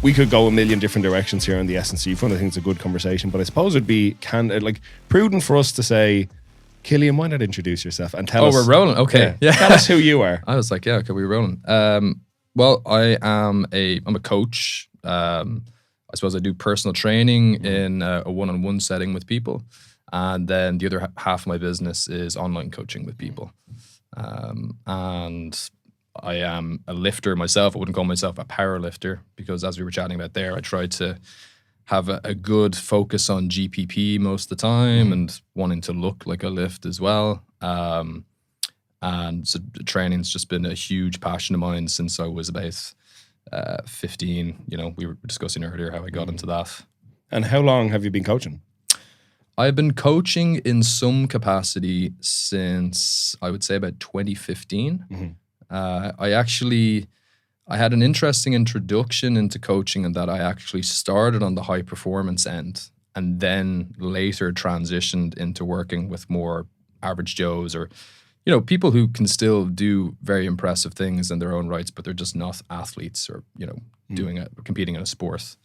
we could go a million different directions here on the S&C front. I think it's a good conversation, but I suppose it'd be prudent for us to say, Cillian, why not introduce yourself and tell us? Oh, we're rolling. Okay. Yeah. Tell us who you are. I was like, yeah, okay, we're rolling. Well, I'm a coach. I suppose I do personal training in a one-on-one setting with people. And then the other half of my business is online coaching with people. And I am a lifter myself. I wouldn't call myself a power lifter because, as we were chatting about there, I try to have a good focus on GPP most of the time and wanting to look like I lift as well. And so training's just been a huge passion of mine since I was about 15. You know, we were discussing earlier how I got into that. And how long have you been coaching? I've been coaching in some capacity since, I would say, about 2015. I had an interesting introduction into coaching in that I actually started on the high performance end and then later transitioned into working with more average Joes or, you know, people who can still do very impressive things in their own rights, but they're just not athletes or, you know, competing in a sport.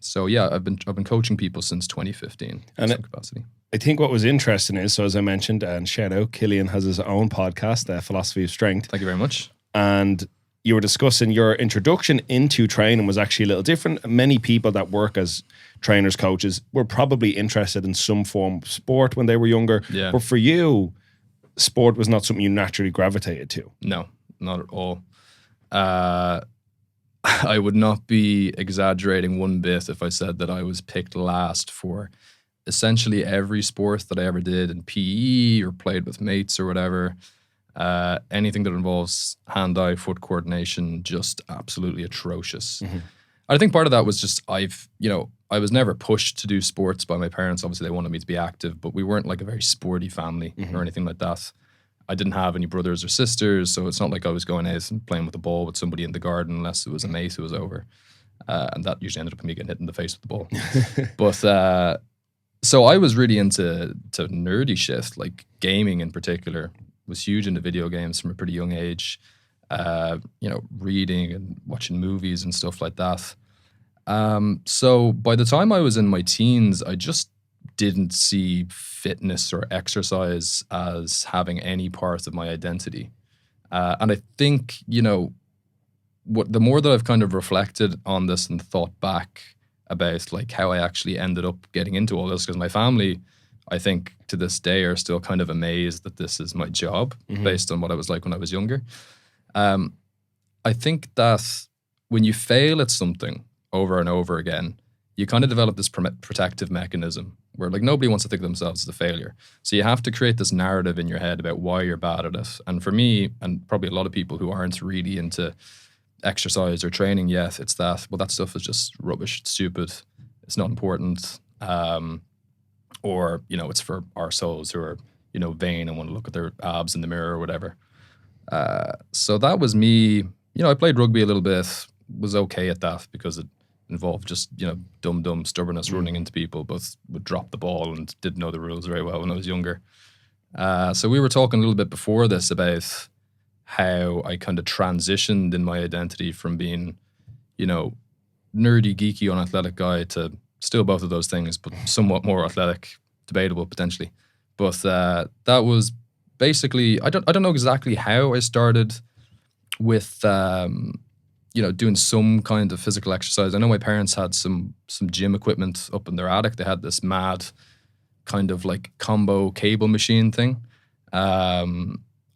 So yeah, I've been coaching people since 2015 in some capacity. I think what was interesting is, so as I mentioned, and shout out, Cillian has his own podcast, Philosophy of Strength. Thank you very much. And you were discussing your introduction into training was actually a little different. Many people that work as trainers, coaches, were probably interested in some form of sport when they were younger. Yeah. But for you, sport was not something you naturally gravitated to. No, not at all. I would not be exaggerating one bit if I said that I was picked last for essentially every sport that I ever did in PE or played with mates or whatever. Anything that involves hand-eye foot coordination, just absolutely atrocious. I think part of that was just I was never pushed to do sports by my parents. Obviously, they wanted me to be active, but we weren't like a very sporty family or anything like that. I didn't have any brothers or sisters, so it's not like I was going out and playing with the ball with somebody in the garden unless it was a mate who was over. And that usually ended up me getting hit in the face with the ball. But so I was really into nerdy shit, like gaming in particular. Was huge into video games from a pretty young age. Reading and watching movies and stuff like that. So by the time I was in my teens, I just didn't see fitness or exercise as having any part of my identity. And I think, the more that I've kind of reflected on this and thought back about like how I actually ended up getting into all this, because my family, I think to this day, are still kind of amazed that this is my job based on what I was like when I was younger. I think that when you fail at something over and over again, you kind of develop this protective mechanism where like nobody wants to think of themselves as a failure. So you have to create this narrative in your head about why you're bad at it. And for me, and probably a lot of people who aren't really into exercise or training yet, it's that, well, that stuff is just rubbish, it's stupid, it's not important. Or, it's for arseholes who are, vain and want to look at their abs in the mirror or whatever. So that was me. I played rugby a little bit, was okay at that because it involved just, dumb stubbornness running into people, but would drop the ball and didn't know the rules very well when I was younger. So we were talking a little bit before this about how I kind of transitioned in my identity from being, nerdy, geeky, unathletic guy to still both of those things, but somewhat more athletic, debatable potentially. But that was basically, I don't know exactly how I started with, doing some kind of physical exercise. I know my parents had some gym equipment up in their attic. They had this mad kind of like combo cable machine thing. I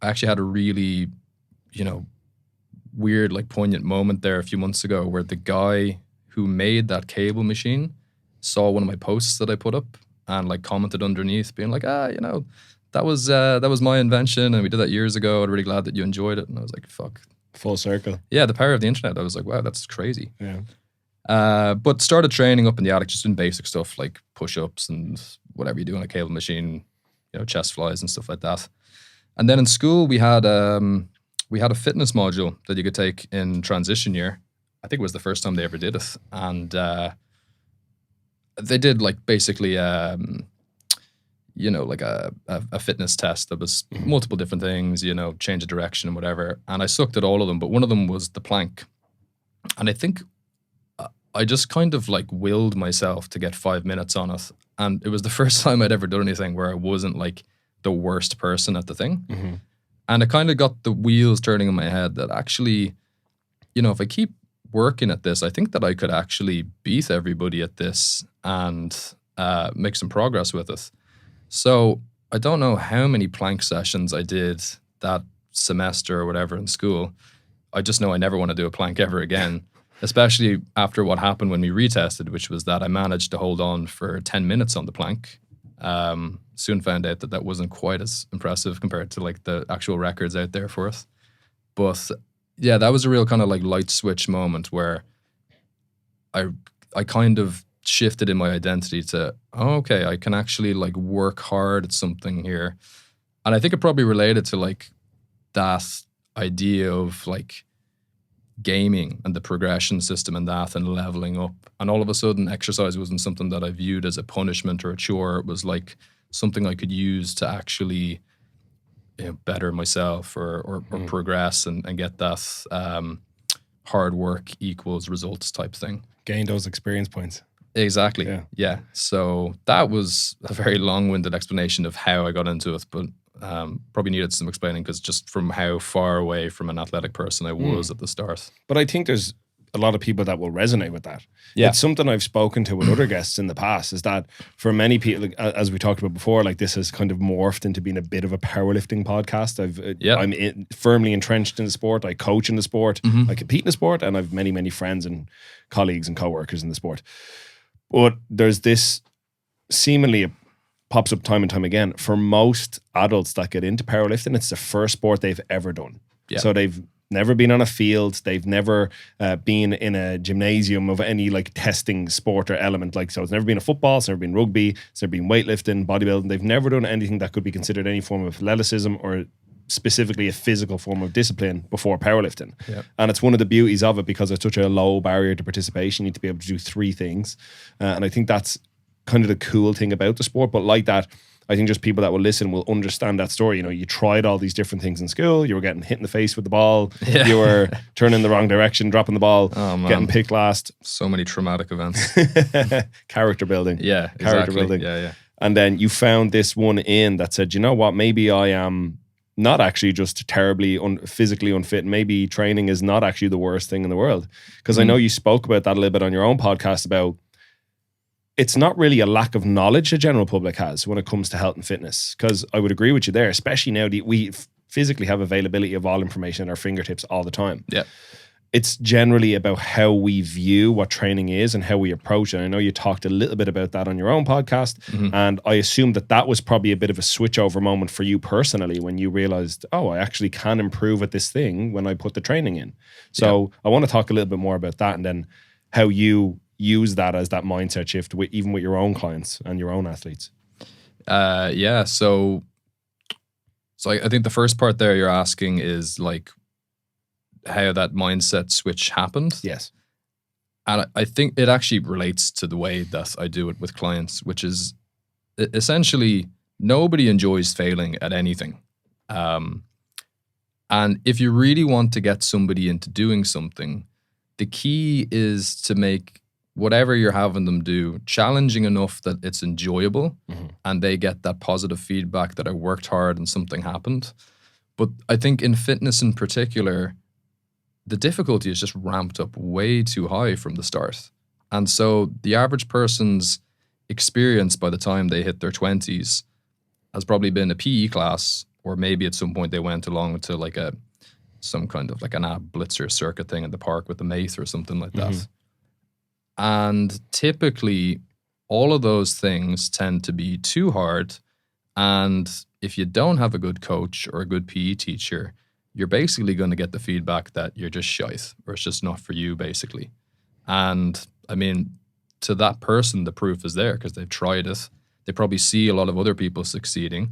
actually had a really, weird, like poignant moment there a few months ago where the guy who made that cable machine saw one of my posts that I put up and like commented underneath being like, that was my invention and we did that years ago. I'm really glad that you enjoyed it. And I was like, fuck. Full circle. Yeah, the power of the internet. I was like, wow, that's crazy. Yeah. But started training up in the attic, just doing basic stuff like push-ups and whatever you do on a cable machine, chest flies and stuff like that. And then in school we had a fitness module that you could take in transition year. I think it was the first time they ever did it. And they did like basically like a fitness test that was multiple different things, change of direction and whatever. And I sucked at all of them, but one of them was the plank. And I think I just kind of like willed myself to get 5 minutes on it. And it was the first time I'd ever done anything where I wasn't like the worst person at the thing. Mm-hmm. And it kind of got the wheels turning in my head that actually, you know, if I keep working at this, I think that I could actually beat everybody at this and make some progress with it. So I don't know how many plank sessions I did that semester or whatever in school. I just know I never want to do a plank ever again, especially after what happened when we retested, which was that I managed to hold on for 10 minutes on the plank. Soon found out that that wasn't quite as impressive compared to like the actual records out there for it. But yeah, that was a real kind of like light switch moment where I kind of shifted in my identity to, oh, okay, I can actually like work hard at something here. And I think it probably related to like that idea of like gaming and the progression system and that and leveling up. And all of a sudden exercise wasn't something that I viewed as a punishment or a chore. It was like something I could use to actually, you know, better myself or progress and get that hard work equals results type thing. Gain those experience points. Exactly. Yeah. So that was a very long-winded explanation of how I got into it, but probably needed some explaining because just from how far away from an athletic person I was at the start. But I think there's a lot of people that will resonate with that. Yeah. It's something I've spoken to with other guests in the past, is that for many people, like, as we talked about before, like this has kind of morphed into being a bit of a powerlifting podcast. I'm firmly entrenched in the sport. I coach in the sport. I compete in the sport, and I've many, many friends and colleagues and co-workers in the sport. But there's this seemingly pops up time and time again. For most adults that get into powerlifting, it's the first sport they've ever done. Yeah. So they've never been on a field. They've never been in a gymnasium of any like testing sport or element. Like, so it's never been a football, it's never been rugby, it's never been weightlifting, bodybuilding. They've never done anything that could be considered any form of athleticism or specifically a physical form of discipline before powerlifting. Yeah. And it's one of the beauties of it because it's such a low barrier to participation. You need to be able to do 3 things. And I think that's kind of the cool thing about the sport. But like that, I think just people that will listen will understand that story. You know, you tried all these different things in school. You were getting hit in the face with the ball. Yeah. You were turning the wrong direction, dropping the ball, getting picked last. So many traumatic events. Character building. Yeah, Character exactly. building. Yeah. And then you found this one in that said, you know what, maybe I am not actually just terribly physically unfit. Maybe training is not actually the worst thing in the world. Because I know you spoke about that a little bit on your own podcast about it's not really a lack of knowledge the general public has when it comes to health and fitness. Because I would agree with you there, especially now that we physically have availability of all information at our fingertips all the time. Yeah. It's generally about how we view what training is and how we approach it. I know you talked a little bit about that on your own podcast, and I assume that was probably a bit of a switchover moment for you personally when you realized, oh, I actually can improve at this thing when I put the training in. So I want to talk a little bit more about that and then how you use that as that mindset shift, even with your own clients and your own athletes. So I think the first part there you're asking is like, how that mindset switch happened. Yes. And I think it actually relates to the way that I do it with clients, which is essentially nobody enjoys failing at anything. And if you really want to get somebody into doing something, the key is to make whatever you're having them do challenging enough that it's enjoyable and they get that positive feedback that I worked hard and something happened. But I think in fitness in particular, the difficulty is just ramped up way too high from the start. And so the average person's experience by the time they hit their 20s has probably been a PE class, or maybe at some point they went along to like some kind of like an ab blitzer circuit thing in the park with the mate or something like that. And typically all of those things tend to be too hard. And if you don't have a good coach or a good PE teacher, you're basically going to get the feedback that you're just shite or it's just not for you, basically. And I mean, to that person, the proof is there because they've tried it. They probably see a lot of other people succeeding.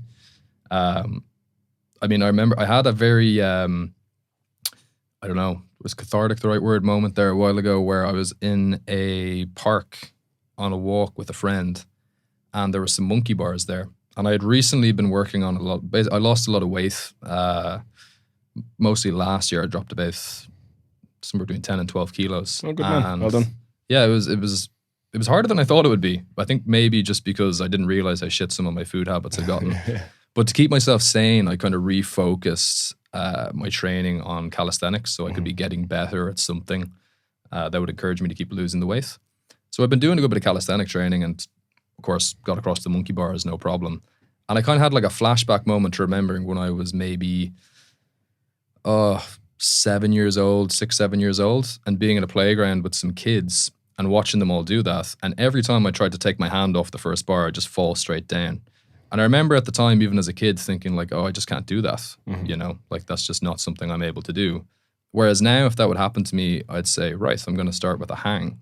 I mean, I remember I had a very, I don't know, was cathartic the right word, moment there a while ago where I was in a park on a walk with a friend and there were some monkey bars there. And I had recently been working on I lost a lot of weight. Mostly last year, I dropped about somewhere between 10 and 12 kilos. Oh, good man. Well done. Yeah, it was harder than I thought it would be. I think maybe just because I didn't realize how shit some of my food habits had gotten. But to keep myself sane, I kind of refocused my training on calisthenics so I could be getting better at something that would encourage me to keep losing the weight. So I've been doing a good bit of calisthenic training and, of course, got across the monkey bars, no problem. And I kind of had like a flashback moment to remembering when I was maybe 7 years old, 6, 7 years old, and being in a playground with some kids and watching them all do that. And every time I tried to take my hand off the first bar, I'd just fall straight down. And I remember at the time, even as a kid, thinking like, oh, I just can't do that. You know, like that's just not something I'm able to do. Whereas now, if that would happen to me, I'd say, right, I'm going to start with a hang.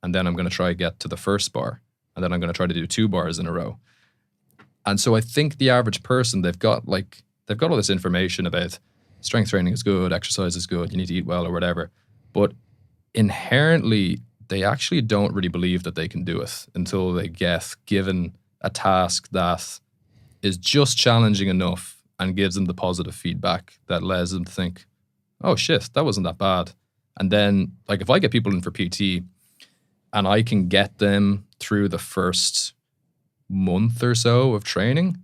And then I'm going to try to get to the first bar. And then I'm going to try to do 2 bars in a row. And so I think the average person, they've got all this information about strength training is good, exercise is good, you need to eat well or whatever. But inherently, they actually don't really believe that they can do it until they get given a task that is just challenging enough and gives them the positive feedback that allows them to think, oh shit, that wasn't that bad. And then, like, if I get people in for PT and I can get them through the first month or so of training,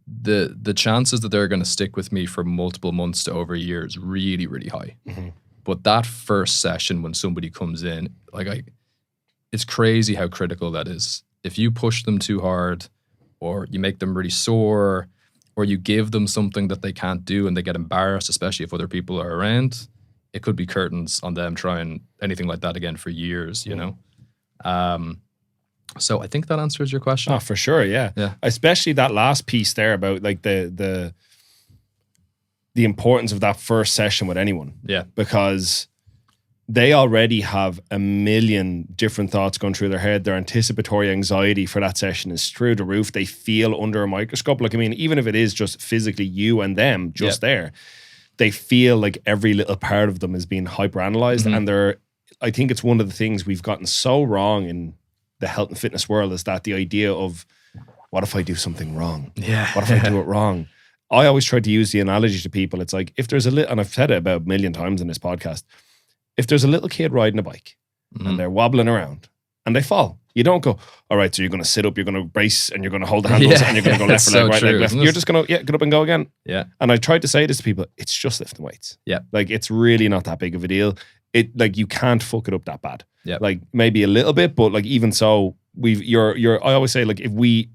the chances that they're going to stick with me for multiple months to over a year is really, really high. But that first session when somebody comes in, it's crazy how critical that is. If you push them too hard, or you make them really sore, or you give them something that they can't do and they get embarrassed, especially if other people are around, it could be curtains on them trying anything like that again for years, you know? So I think that answers your question. Oh, for sure, yeah. Especially that last piece there about like the importance of that first session with anyone. Yeah. Because they already have a million different thoughts going through their head. Their anticipatory anxiety for that session is through the roof. They feel under a microscope. Like, I mean, even if it is just physically you and them just there, they feel like every little part of them is being hyperanalyzed. And I think it's one of the things we've gotten so wrong in the health and fitness world is that the idea of, what if I do something wrong? Yeah. What if I do it wrong? I always try to use the analogy to people. It's like, if there's and I've said it about a million times in this podcast, if there's a little kid riding a bike and they're wobbling around and they fall, you don't go, all right, so you're going to sit up, you're going to brace, and you're going to hold the handles, and you're going to go left for leg, right leg, left. You're just going to get up and go again. Yeah. And I tried to say this to people, it's just lifting weights. Yeah. Like, it's really not that big of a deal. Like, you can't fuck it up that bad. Yeah. Like, maybe a little bit, but like, even so, I always say, like, if we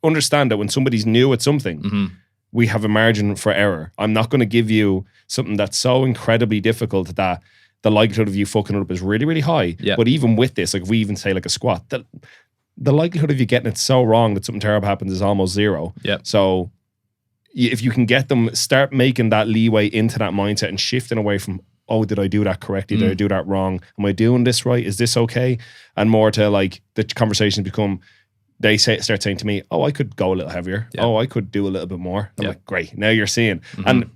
understand that when somebody's new at something, we have a margin for error. I'm not going to give you something that's so incredibly difficult that the likelihood of you fucking it up is really, really high. Yeah. But even with this, like, if we even say like a squat, the likelihood of you getting it so wrong that something terrible happens is almost zero. Yeah. So if you can get them, start making that leeway into that mindset and shifting away from, oh, did I do that correctly? Did I do that wrong? Am I doing this right? Is this okay? And more to, like, the conversations become, they start saying to me, oh, I could go a little heavier. Yeah. Oh, I could do a little bit more. I'm like, great. Now you're seeing. And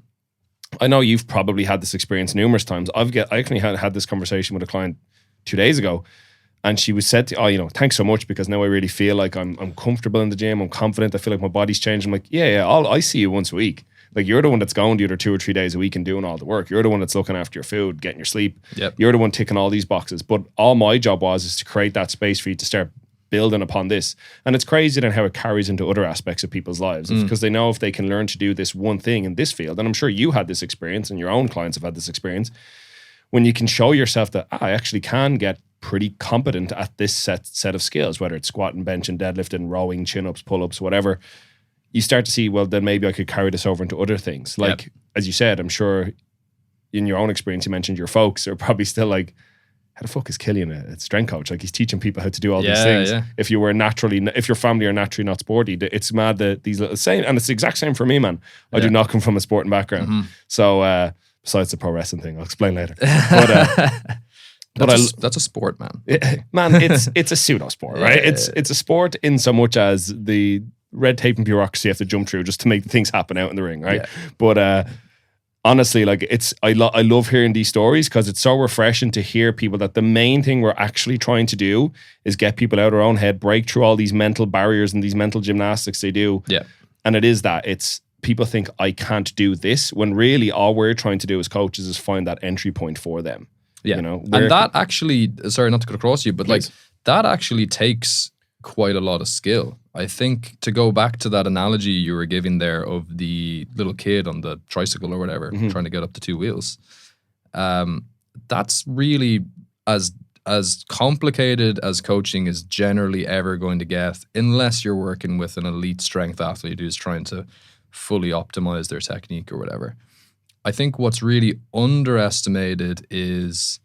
I know you've probably had this experience numerous times. I actually had this conversation with a client 2 days ago, and she was said to, oh, thanks so much, because now I really feel like I'm comfortable in the gym. I'm confident. I feel like my body's changed. I'm like, yeah, I see you once a week. Like, you're the one that's going the other 2 or 3 days a week and doing all the work. You're the one that's looking after your food, getting your sleep. Yep. You're the one ticking all these boxes. But all my job is to create that space for you to start building upon this. And it's crazy then how it carries into other aspects of people's lives, because they know if they can learn to do this one thing in this field, and I'm sure you had this experience and your own clients have had this experience, when you can show yourself that I actually can get pretty competent at this set of skills, whether it's squatting, benching, deadlifting, rowing, chin-ups, pull-ups, whatever, you start to see, well, then maybe I could carry this over into other things. Like, as you said, I'm sure in your own experience, you mentioned your folks are probably still like, how the fuck is Cillian a strength coach? Like, he's teaching people how to do all these things. Yeah. If your family are naturally not sporty, it's mad that these little same, and it's the exact same for me, man. I do not come from a sporting background. So besides the pro wrestling thing, I'll explain later. But that's a sport, man. It's a pseudo sport, right? It's a sport in so much as the red tape and bureaucracy you have to jump through just to make things happen out in the ring, right? Yeah. But honestly, like, I love hearing these stories, because it's so refreshing to hear people that the main thing we're actually trying to do is get people out of their own head, break through all these mental barriers and these mental gymnastics they do. Yeah. And it's people think I can't do this, when really all we're trying to do as coaches is find that entry point for them. Yeah. You know, and that actually, sorry not to cut across you, but Please. like that actually takes quite a lot of skill. I think to go back to that analogy you were giving there of the little kid on the tricycle or whatever, trying to get up to two wheels. That's really as complicated as coaching is generally ever going to get, unless you're working with an elite strength athlete who's trying to fully optimize their technique or whatever. I think what's really underestimated is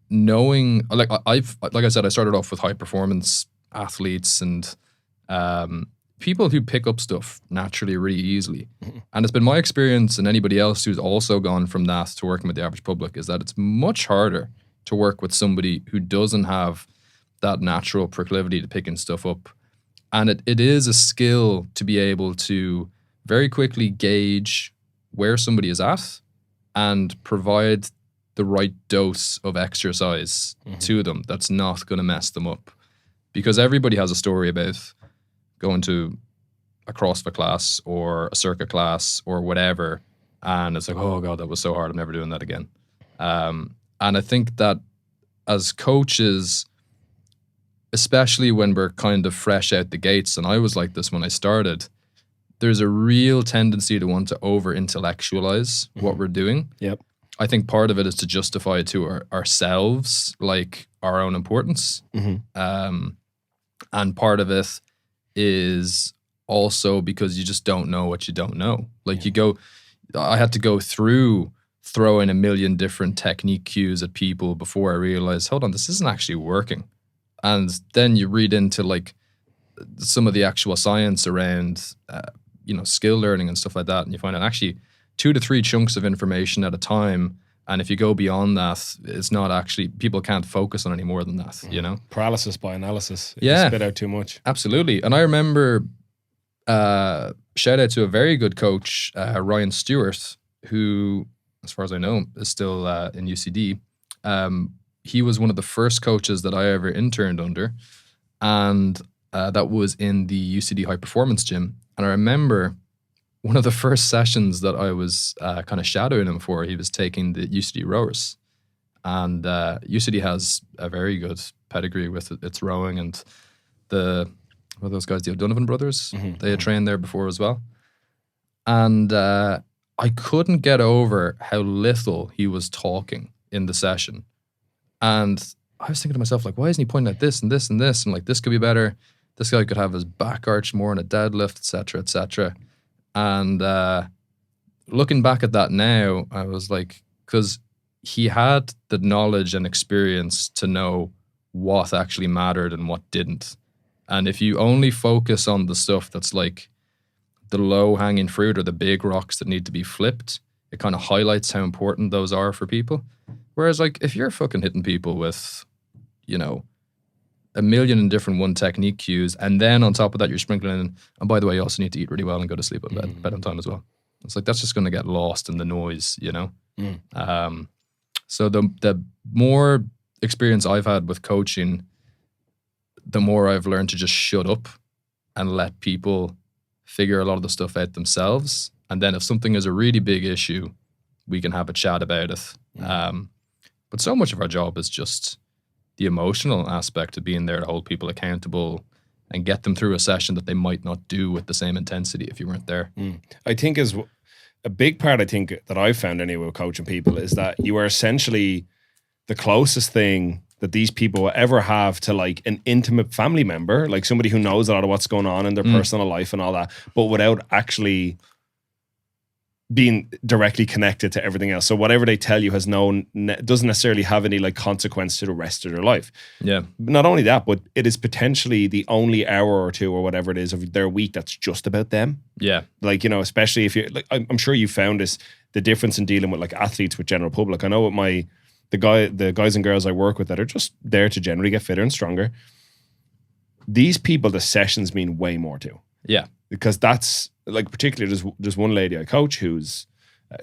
knowing, like I said, I started off with high performance athletes and people who pick up stuff naturally really easily. And it's been my experience, and anybody else who's also gone from that to working with the average public, is that it's much harder to work with somebody who doesn't have that natural proclivity to picking stuff up. And it is a skill to be able to very quickly gauge where somebody is at and provide the right dose of exercise to them that's not going to mess them up. Because everybody has a story about going to a CrossFit class or a circuit class or whatever, and it's like, oh God, that was so hard, I'm never doing that again. And I think that as coaches, especially when we're kind of fresh out the gates, and I was like this when I started, there's a real tendency to want to over-intellectualize what we're doing. Yep. I think part of it is to justify it to ourselves, like our own importance. And part of it is also because you just don't know what you don't know. Like I had to go through throwing a million different technique cues at people before I realized, hold on, this isn't actually working. And then you read into like some of the actual science around, skill learning and stuff like that. And you find out actually 2 to 3 chunks of information at a time. And if you go beyond that, it's not actually, people can't focus on any more than that, you know? Paralysis by analysis. Yeah. You spit out too much. Absolutely. And I remember, shout out to a very good coach, Ryan Stewart, who, as far as I know, is still in UCD. He was one of the first coaches that I ever interned under. And that was in the UCD High Performance Gym. And I remember one of the first sessions that I was kind of shadowing him for, he was taking the UCD rowers. And UCD has a very good pedigree with its rowing, and what are those guys, the O'Donovan brothers? They had trained there before as well. And I couldn't get over how little he was talking in the session. And I was thinking to myself, like, why isn't he pointing at this and this and this? And like, this could be better. This guy could have his back arch more in a deadlift, et cetera, et cetera. And looking back at that now, I was like, because he had the knowledge and experience to know what actually mattered and what didn't. And if you only focus on the stuff that's like the low-hanging fruit or the big rocks that need to be flipped, it kind of highlights how important those are for people. Whereas like if you're fucking hitting people with, a million and different one technique cues, and then on top of that you're sprinkling in, and by the way, you also need to eat really well and go to sleep at bed on time as well. It's like that's just going to get lost in the noise, So the more experience I've had with coaching, the more I've learned to just shut up and let people figure a lot of the stuff out themselves. And then if something is a really big issue, we can have a chat about it. But so much of our job is just the emotional aspect of being there to hold people accountable and get them through a session that they might not do with the same intensity if you weren't there. I think is a big part, I think, that I've found anyway with coaching people is that you are essentially the closest thing that these people will ever have to like an intimate family member, like somebody who knows a lot of what's going on in their personal life and all that, but without actually being directly connected to everything else. So whatever they tell you doesn't necessarily have any like consequence to the rest of their life. Yeah. Not only that, but it is potentially the only hour or two or whatever it is of their week that's just about them. Yeah. Like, especially if you're like, I'm sure you found this, the difference in dealing with like athletes with general public. I know with the guys and girls I work with that are just there to generally get fitter and stronger. These people, the sessions mean way more to. Yeah. Because that's like, particularly there's one lady I coach who's,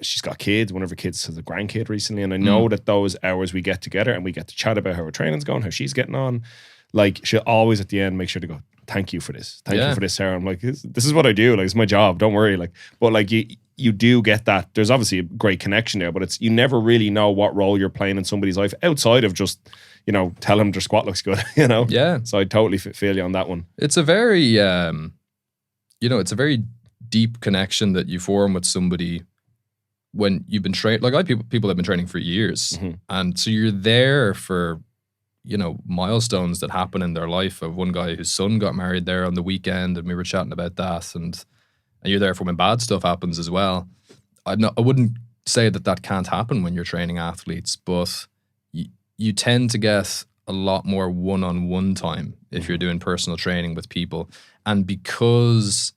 she's got kids. One of her kids has a grandkid recently. And I know that those hours we get together and we get to chat about how her training's going, how she's getting on. Like she'll always at the end make sure to go, thank you for this. Thank you for this, Sarah. I'm like, this is what I do. Like, it's my job. Don't worry. Like, but like you do get that. There's obviously a great connection there, but you never really know what role you're playing in somebody's life outside of just, tell them their squat looks good, Yeah. So I totally feel you on that one. It's a very, it's a very deep connection that you form with somebody when you've been trained. Like people have been training for years. Mm-hmm. And so you're there for, milestones that happen in their life. Of one guy whose son got married there on the weekend, and we were chatting about that, and you're there for when bad stuff happens as well. I wouldn't say that can't happen when you're training athletes, but you tend to get a lot more one-on-one time if you're doing personal training with people. And because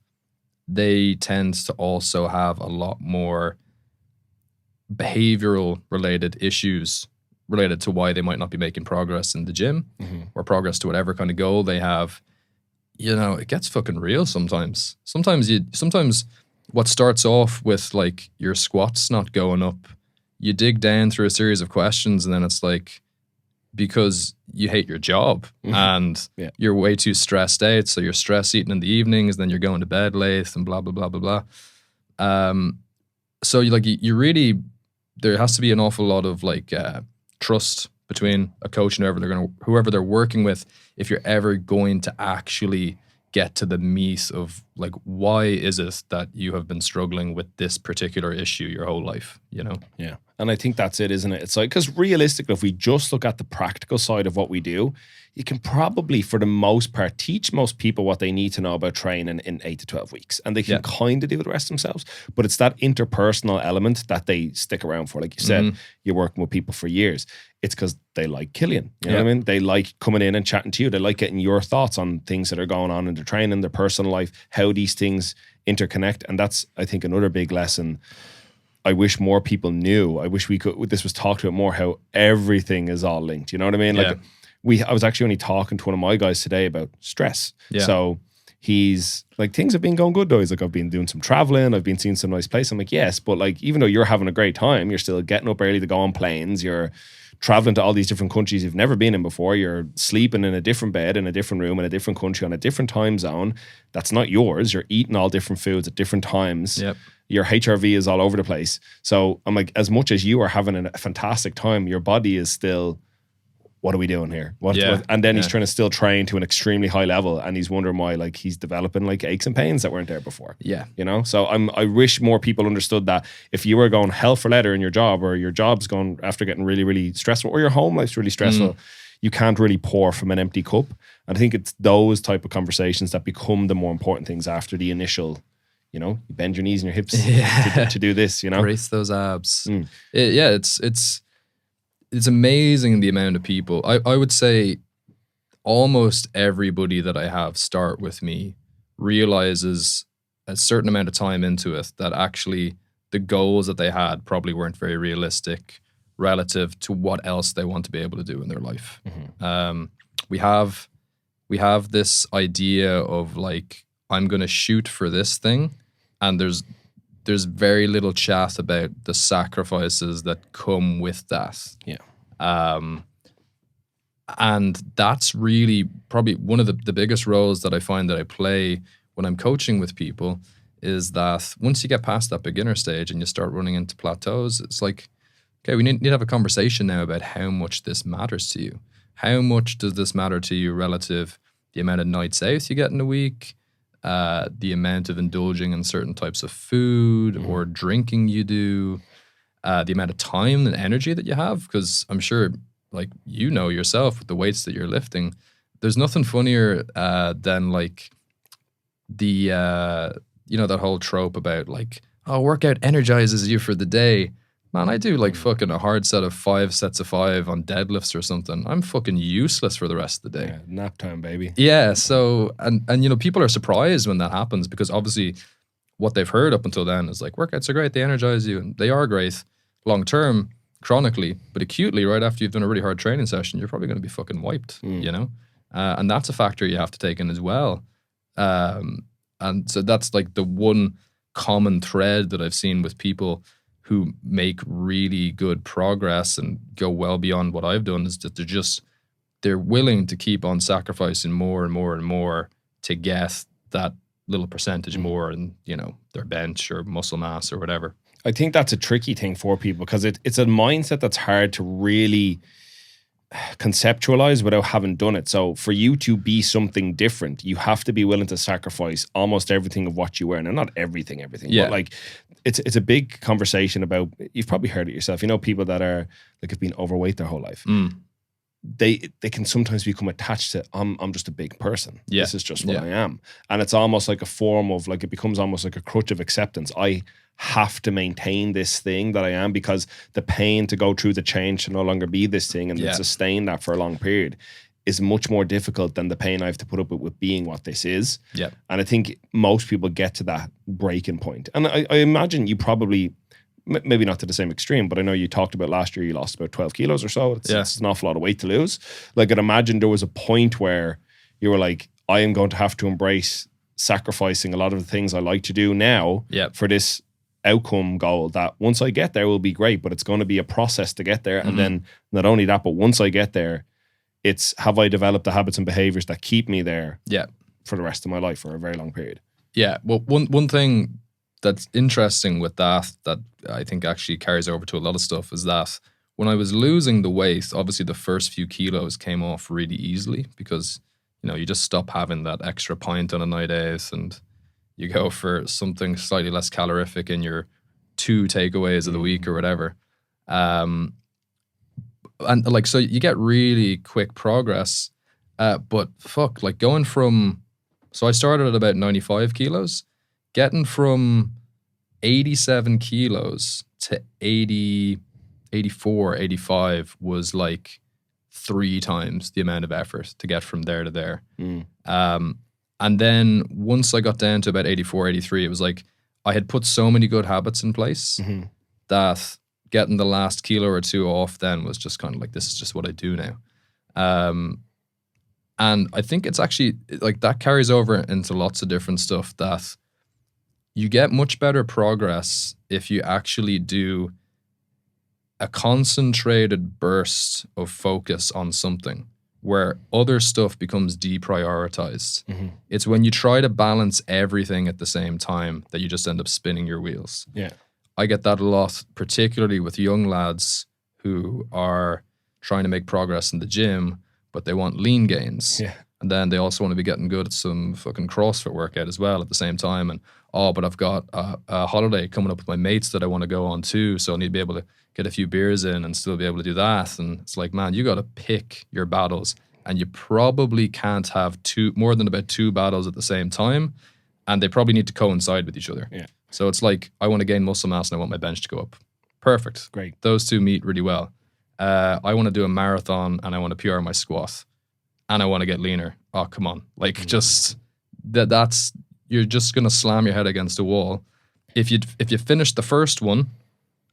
they tend to also have a lot more behavioral related issues related to why they might not be making progress in the gym or progress to whatever kind of goal they have, it gets fucking real sometimes. Sometimes what starts off with like your squats not going up, you dig down through a series of questions, and then it's like, because you hate your job and you're way too stressed out, so you're stress eating in the evenings, then you're going to bed late and blah, blah, blah, blah, blah. So you really, there has to be an awful lot of like trust between a coach and whoever they're working with, if you're ever going to actually get to the meat of like, why is it that you have been struggling with this particular issue your whole life, Yeah. And I think that's it, isn't it? It's like, because realistically, if we just look at the practical side of what we do, you can probably, for the most part, teach most people what they need to know about training in 8 to 12 weeks. And they can kind of do the rest themselves. But it's that interpersonal element that they stick around for. Like you said, you're working with people for years. It's because they like Cillian. You know what I mean? They like coming in and chatting to you. They like getting your thoughts on things that are going on in their training, their personal life, how these things interconnect. And that's, I think, another big lesson I wish more people knew. I wish this was talked about more, how everything is all linked. You know what I mean? Like I was actually only talking to one of my guys today about stress. Yeah. So he's like, things have been going good though. He's like, I've been doing some traveling. I've been seeing some nice places. I'm like, yes, but like, even though you're having a great time, you're still getting up early to go on planes. You're traveling to all these different countries you've never been in before. You're sleeping in a different bed, in a different room, in a different country, on a different time zone. That's not yours. You're eating all different foods at different times. Yep. Your HRV is all over the place. So I'm like, as much as you are having a fantastic time, your body is still, what are we doing here? And then he's trying to still train to an extremely high level, and he's wondering why like he's developing like aches and pains that weren't there before. Yeah. So I wish more people understood that if you were going hell for leather in your job, or your job's going after getting really, really stressful, or your home life's really stressful, you can't really pour from an empty cup. And I think it's those type of conversations that become the more important things after the initial, you bend your knees and your hips to do this, Brace those abs. It's amazing the amount of people. I would say almost everybody that I have start with me realizes a certain amount of time into it that actually the goals that they had probably weren't very realistic relative to what else they want to be able to do in their life. We have this idea of like, I'm going to shoot for this thing, and there's very little chat about the sacrifices that come with that. Yeah. And that's really probably one of the biggest roles that I find that I play when I'm coaching with people, is that once you get past that beginner stage and you start running into plateaus, it's like, okay, we need to have a conversation now about how much this matters to you. How much does this matter to you relative the amount of nights out you get in a week, the amount of indulging in certain types of food or drinking you do, the amount of time and energy that you have? Because I'm sure, like, yourself with the weights that you're lifting, there's nothing funnier than like the that whole trope about like, oh, workout energizes you for the day. Man, I do like fucking a hard set of 5 sets of 5 on deadlifts or something. I'm fucking useless for the rest of the day. Yeah, nap time, baby. Yeah. So, and people are surprised when that happens, because obviously what they've heard up until then is like, workouts are great, they energize you, and they are great long term, chronically, but acutely, right after you've done a really hard training session, you're probably going to be fucking wiped, and that's a factor you have to take in as well. And so that's like the one common thread that I've seen with people who make really good progress and go well beyond what I've done, is that they're willing to keep on sacrificing more and more and more to get that little percentage more in, their bench or muscle mass or whatever. I think that's a tricky thing for people because it's a mindset that's hard to really conceptualize without having done it. So for you to be something different, you have to be willing to sacrifice almost everything of what you were. And not everything, but like it's a big conversation about, you've probably heard it yourself, people that are like have been overweight their whole life. They can sometimes become attached to I'm just a big person. This is just what I am. And it's almost like a form of like, it becomes almost like a crutch of acceptance. I have to maintain this thing that I am because the pain to go through the change to no longer be this thing and sustain that for a long period is much more difficult than the pain I have to put up with being what this is. Yeah. And I think most people get to that breaking point. And I imagine you probably, maybe not to the same extreme, but I know you talked about last year you lost about 12 kilos or so. It's an awful lot of weight to lose. Like I'd imagine there was a point where you were like, I am going to have to embrace sacrificing a lot of the things I like to do now for this outcome goal that once I get there will be great, but it's going to be a process to get there. And then not only that, but once I get there, it's have I developed the habits and behaviors that keep me there for the rest of my life for a very long period. Yeah. Well, one thing that's interesting with that I think actually carries over to a lot of stuff is that when I was losing the weight, obviously the first few kilos came off really easily because, you just stop having that extra pint on a night out and you go for something slightly less calorific in your 2 takeaways of the week or whatever. And like, so you get really quick progress. But fuck, like going from, so I started at about 95 kilos, getting from 87 kilos to 80, 84, 85 was like 3 times the amount of effort to get from there to there. And then once I got down to about 84, 83, it was like I had put so many good habits in place that getting the last kilo or 2 off then was just kind of like, this is just what I do now. And I think it's actually like that carries over into lots of different stuff that you get much better progress if you actually do a concentrated burst of focus on something where other stuff becomes deprioritized. It's when you try to balance everything at the same time that you just end up spinning your wheels. Yeah. I get that a lot, particularly with young lads who are trying to make progress in the gym, but they want lean gains. Yeah. And then they also want to be getting good at some fucking CrossFit workout as well at the same time. And, but I've got a holiday coming up with my mates that I want to go on too. So I need to be able to get a few beers in and still be able to do that. And it's like, man, you got to pick your battles. And you probably can't have more than about 2 battles at the same time. And they probably need to coincide with each other. Yeah. So it's like, I want to gain muscle mass and I want my bench to go up. Perfect. Great. Those 2 meet really well. I want to do a marathon and I want to PR my squat. And I want to get leaner. Oh, come on. Like just that's, you're just going to slam your head against a wall. If you finish the first one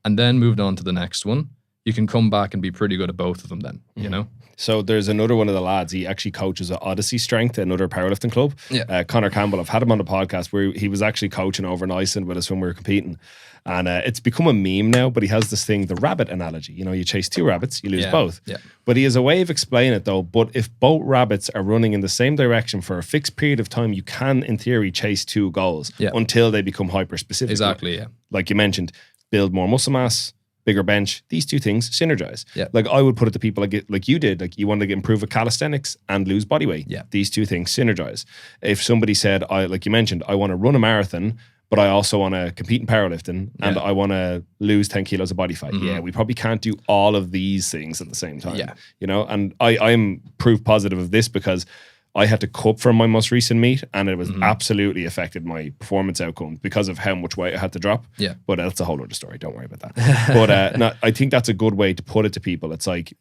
and then moved on to the next one, you can come back and be pretty good at both of them then, you know? So there's another one of the lads, he actually coaches at Odyssey Strength, another powerlifting club. Yeah. Connor Campbell, I've had him on the podcast where he was actually coaching over in Iceland with us when we were competing. And it's become a meme now, but he has this thing, the rabbit analogy. You chase 2 rabbits, you lose both. Yeah. But he has a way of explaining it though. But if both rabbits are running in the same direction for a fixed period of time, you can, in theory, chase 2 goals until they become hyper-specific. Exactly, yeah. Like you mentioned, build more muscle mass, bigger bench, these 2 things synergize. Yeah. Like I would put it to people like you did, like you want to improve with calisthenics and lose body weight. Yeah. These 2 things synergize. If somebody said, like you mentioned, I want to run a marathon, but I also want to compete in powerlifting and I want to lose 10 kilos of body fat. Yeah, we probably can't do all of these things at the same time. Yeah. And I'm proof positive of this because I had to cut from my most recent meet and it was absolutely affected my performance outcomes because of how much weight I had to drop. Yeah. But that's a whole other story. Don't worry about that. But I think that's a good way to put it to people. It's like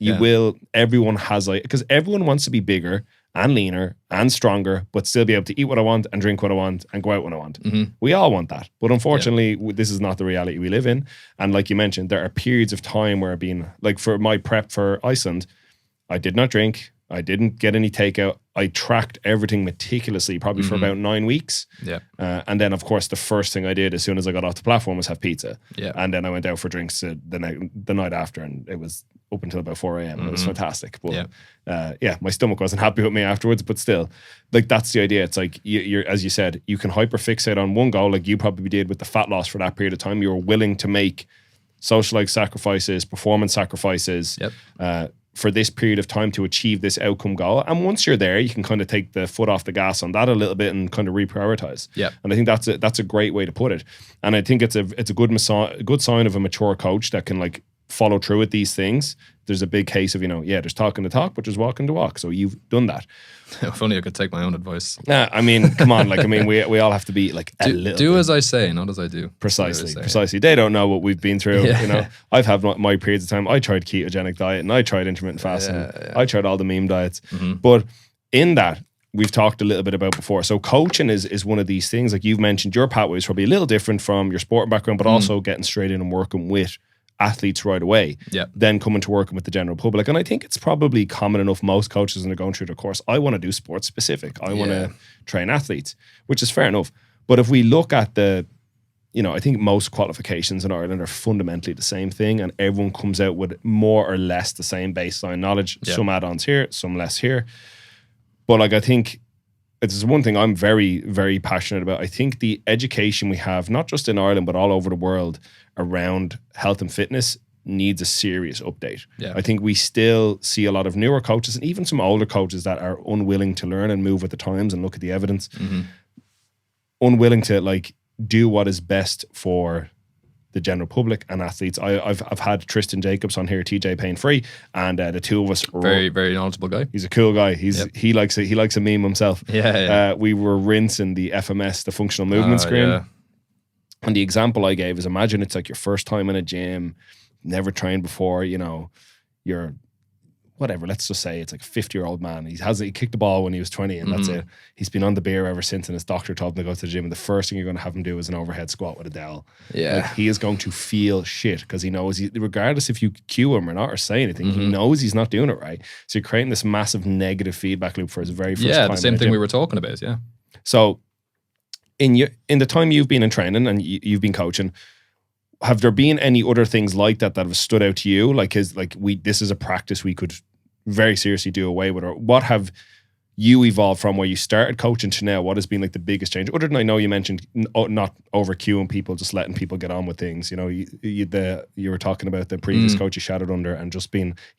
everyone has because everyone wants to be bigger and leaner and stronger, but still be able to eat what I want and drink what I want and go out when I want. We all want that. But unfortunately, this is not the reality we live in. And like you mentioned, there are periods of time where like for my prep for Iceland, I did not drink. I didn't get any takeout. I tracked everything meticulously, probably for about 9 weeks. Yeah. And then, of course, the first thing I did as soon as I got off the platform was have pizza. Yeah. And then I went out for drinks the night after, and it was up until about 4 a.m. and it was fantastic. But my stomach wasn't happy with me afterwards, but still, like, that's the idea. It's like, you're, as you said, you can hyperfixate on one goal, like you probably did with the fat loss for that period of time. You were willing to make social like sacrifices, performance sacrifices, for this period of time to achieve this outcome goal. And once you're there, you can kind of take the foot off the gas on that a little bit and kind of reprioritize. And I think that's a great way to put it. And I think it's a good sign of a mature coach that can like follow through with these things. There's a big case of, there's talking the talk, but there's walking the walk. So you've done that. If only I could take my own advice. Yeah, I mean, come on. Like, I mean, we all have to be like a little do bit. as I say, not as I do. Precisely. They don't know what we've been through. I've had my periods of time. I tried ketogenic diet and I tried intermittent fasting. I tried all the meme diets. But in that, we've talked a little bit about before. So coaching is one of these things. Like you've mentioned, your pathway is probably a little different from your sporting background, but also getting straight in and working with athletes right away, then coming to working with the general public. And I think it's probably common enough, most coaches when they're going through the course, I want to do sports specific. I want to train athletes, which is fair enough. But if we look at I think most qualifications in Ireland are fundamentally the same thing, and everyone comes out with more or less the same baseline knowledge, some add-ons here, some less here. But like, I think it's one thing I'm very, very passionate about. I think the education we have, not just in Ireland, but all over the world around health and fitness needs a serious update. I think we still see a lot of newer coaches and even some older coaches that are unwilling to learn and move with the times and look at the evidence, unwilling to like do what is best for the general public and athletes. I've had Tristan Jacobs on here, TJ Pain Free, and the two of us very, very knowledgeable guy. He's a cool guy. He likes a meme himself. We were rinsing the FMS, the functional movement screen. And the example I gave is, imagine it's like your first time in a gym, never trained before, you're whatever, let's just say it's like a 50-year-old man. He kicked the ball when he was 20 and that's it. He's been on the beer ever since, and his doctor told him to go to the gym, and the first thing you're going to have him do is an overhead squat with a dowel. Like, he is going to feel shit because he knows, regardless if you cue him or not or say anything, he knows he's not doing it right. So you're creating this massive negative feedback loop for his very first time. The same thing we were talking about, So in the time you've been in training and you've been coaching, have there been any other things like that have stood out to you? This is a practice we could very seriously do away with, or what have you evolved from where you started coaching to now? What has been like the biggest change? Other than, I know you mentioned not over cueing people, just letting people get on with things. You were talking about the previous coach you shadowed under and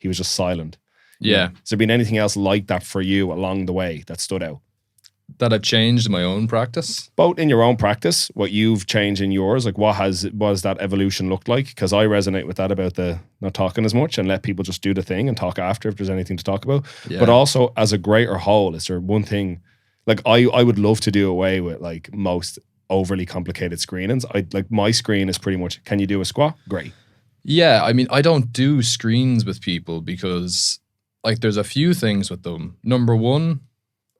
he was just silent. Has there been anything else like that for you along the way that stood out? That I've changed my own practice? Both in your own practice, what you've changed in yours, like what has that evolution looked like? Because I resonate with that about the not talking as much and let people just do the thing and talk after if there's anything to talk about. But also as a greater whole, is there one thing, like I would love to do away with like most overly complicated screenings. My screen is pretty much, can you do a squat? Great. Yeah, I mean, I don't do screens with people because like there's a few things with them. Number one,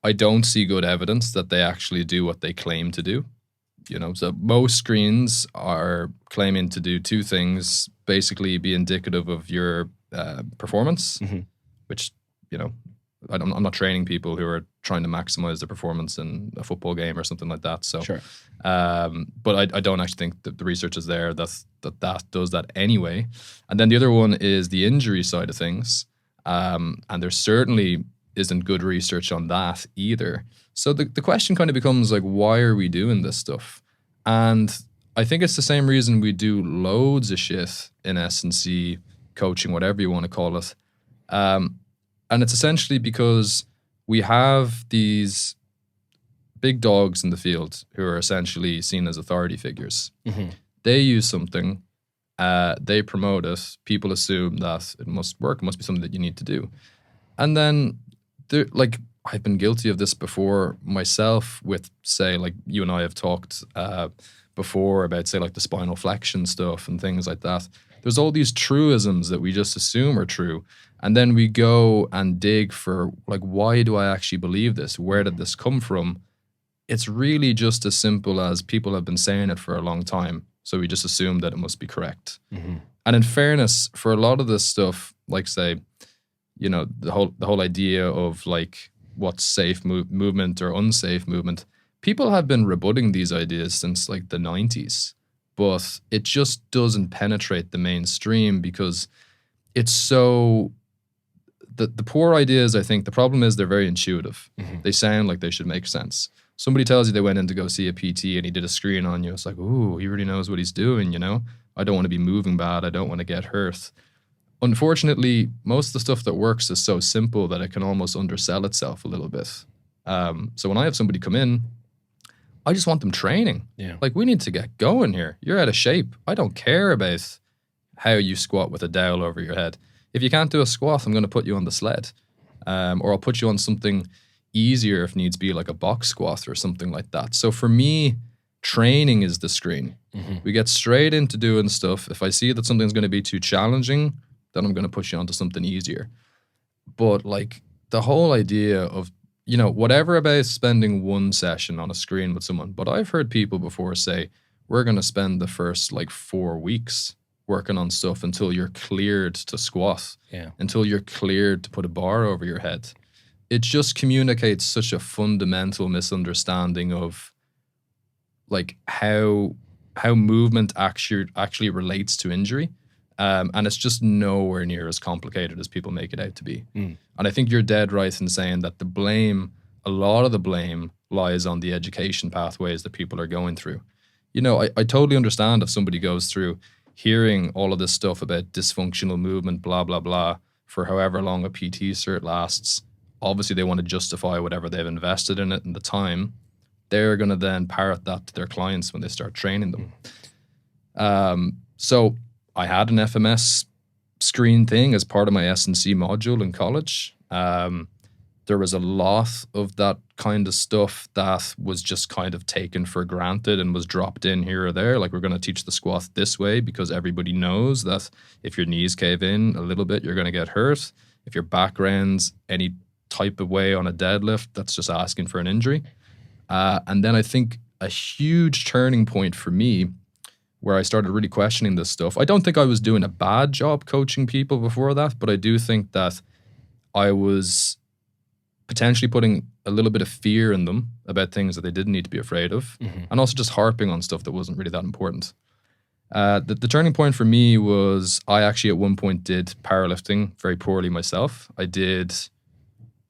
I don't see good evidence that they actually do what they claim to do. So most screens are claiming to do two things, basically be indicative of your performance, which, I'm not training people who are trying to maximize their performance in a football game or something like that. So, but I don't actually think that the research is there that does that anyway. And then the other one is the injury side of things. And there certainly isn't good research on that either. So the question kind of becomes like, why are we doing this stuff? And I think it's the same reason we do loads of shit in S&C, coaching, whatever you want to call it. And it's essentially because we have these big dogs in the field who are essentially seen as authority figures. They use something, they promote it, people assume that it must work, it must be something that you need to do. And then I've been guilty of this before myself with, say, like you and I have talked before about, say, like the spinal flexion stuff and things like that. There's all these truisms that we just assume are true. And then we go and dig for, like, why do I actually believe this? Where did this come from? It's really just as simple as people have been saying it for a long time. So we just assume that it must be correct. And in fairness, for a lot of this stuff, like, say, the whole idea of like what's safe movement or unsafe movement, people have been rebutting these ideas since like the 90s, but it just doesn't penetrate the mainstream because it's so, the poor ideas, I think, the problem is they're very intuitive. They sound like they should make sense. Somebody tells you they went in to go see a PT and he did a screen on you. It's like, ooh, he really knows what he's doing, you know? I don't want to be moving bad. I don't want to get hurt. Unfortunately, most of the stuff that works is so simple that it can almost undersell itself a little bit. So when I have somebody come in, I just want them training. Yeah. Like, we need to get going here. You're out of shape. I don't care about how you squat with a dowel over your head. If you can't do a squat, I'm going to put you on the sled. Or I'll put you on something easier if needs be, like a box squat or something like that. So for me, training is the screen. We get straight into doing stuff. If I see that something's going to be too challenging, then I'm going to push you onto something easier. But like the whole idea of, you know, whatever about spending one session on a screen with someone, but I've heard people before say, we're going to spend the first like 4 weeks working on stuff until you're cleared to squat, until you're cleared to put a bar over your head. It just communicates such a fundamental misunderstanding of like how movement actually relates to injury. And it's just nowhere near as complicated as people make it out to be. And I think you're dead right in saying that a lot of the blame lies on the education pathways that people are going through. You know, I totally understand if somebody goes through hearing all of this stuff about dysfunctional movement, blah, blah, blah, for however long a PT cert lasts. Obviously, they want to justify whatever they've invested in it and the time. They're going to then parrot that to their clients when they start training them. So I had an FMS screen thing as part of my S&C module in college. There was a lot of that kind of stuff that was just kind of taken for granted and was dropped in here or there. Like, we're going to teach the squat this way because everybody knows that if your knees cave in a little bit, you're going to get hurt. If your back rounds any type of way on a deadlift, that's just asking for an injury. And then I think a huge turning point for me where I started really questioning this stuff. I don't think I was doing a bad job coaching people before that, but I do think that I was potentially putting a little bit of fear in them about things that they didn't need to be afraid of, and also just harping on stuff that wasn't really that important. The turning point for me was I actually at one point did powerlifting very poorly myself. I did,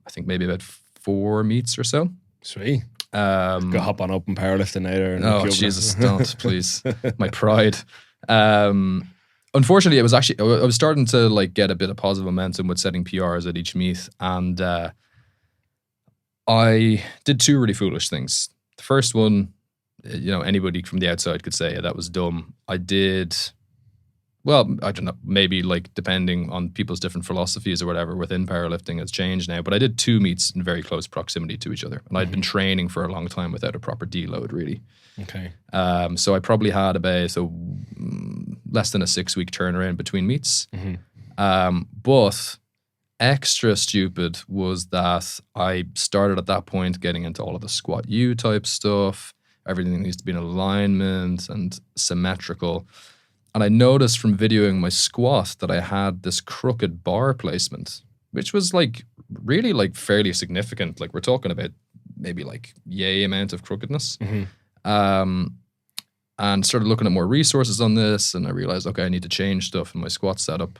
I think maybe about 4 meets or so. Sweet. Go hop on open powerlifting later. Oh, Jesus, don't, please. My pride. Unfortunately, it was actually, I was starting to like get a bit of positive momentum with setting PRs at each meet. And I did 2 really foolish things. The first one, you know, anybody from the outside could say, yeah, that was dumb. I did, well, I don't know, maybe like depending on people's different philosophies or whatever within powerlifting has changed now, but I did 2 meets in very close proximity to each other. And I'd been training for a long time without a proper deload, really. Okay. So I probably had about less than a 6-week turnaround between meets. But extra stupid was that I started at that point getting into all of the squat U type stuff. Everything needs to be in alignment and symmetrical. And I noticed from videoing my squat that I had this crooked bar placement, which was like really like fairly significant. Like, we're talking about maybe like yay amount of crookedness. And started looking at more resources on this, and I realized, okay, I need to change stuff in my squat setup.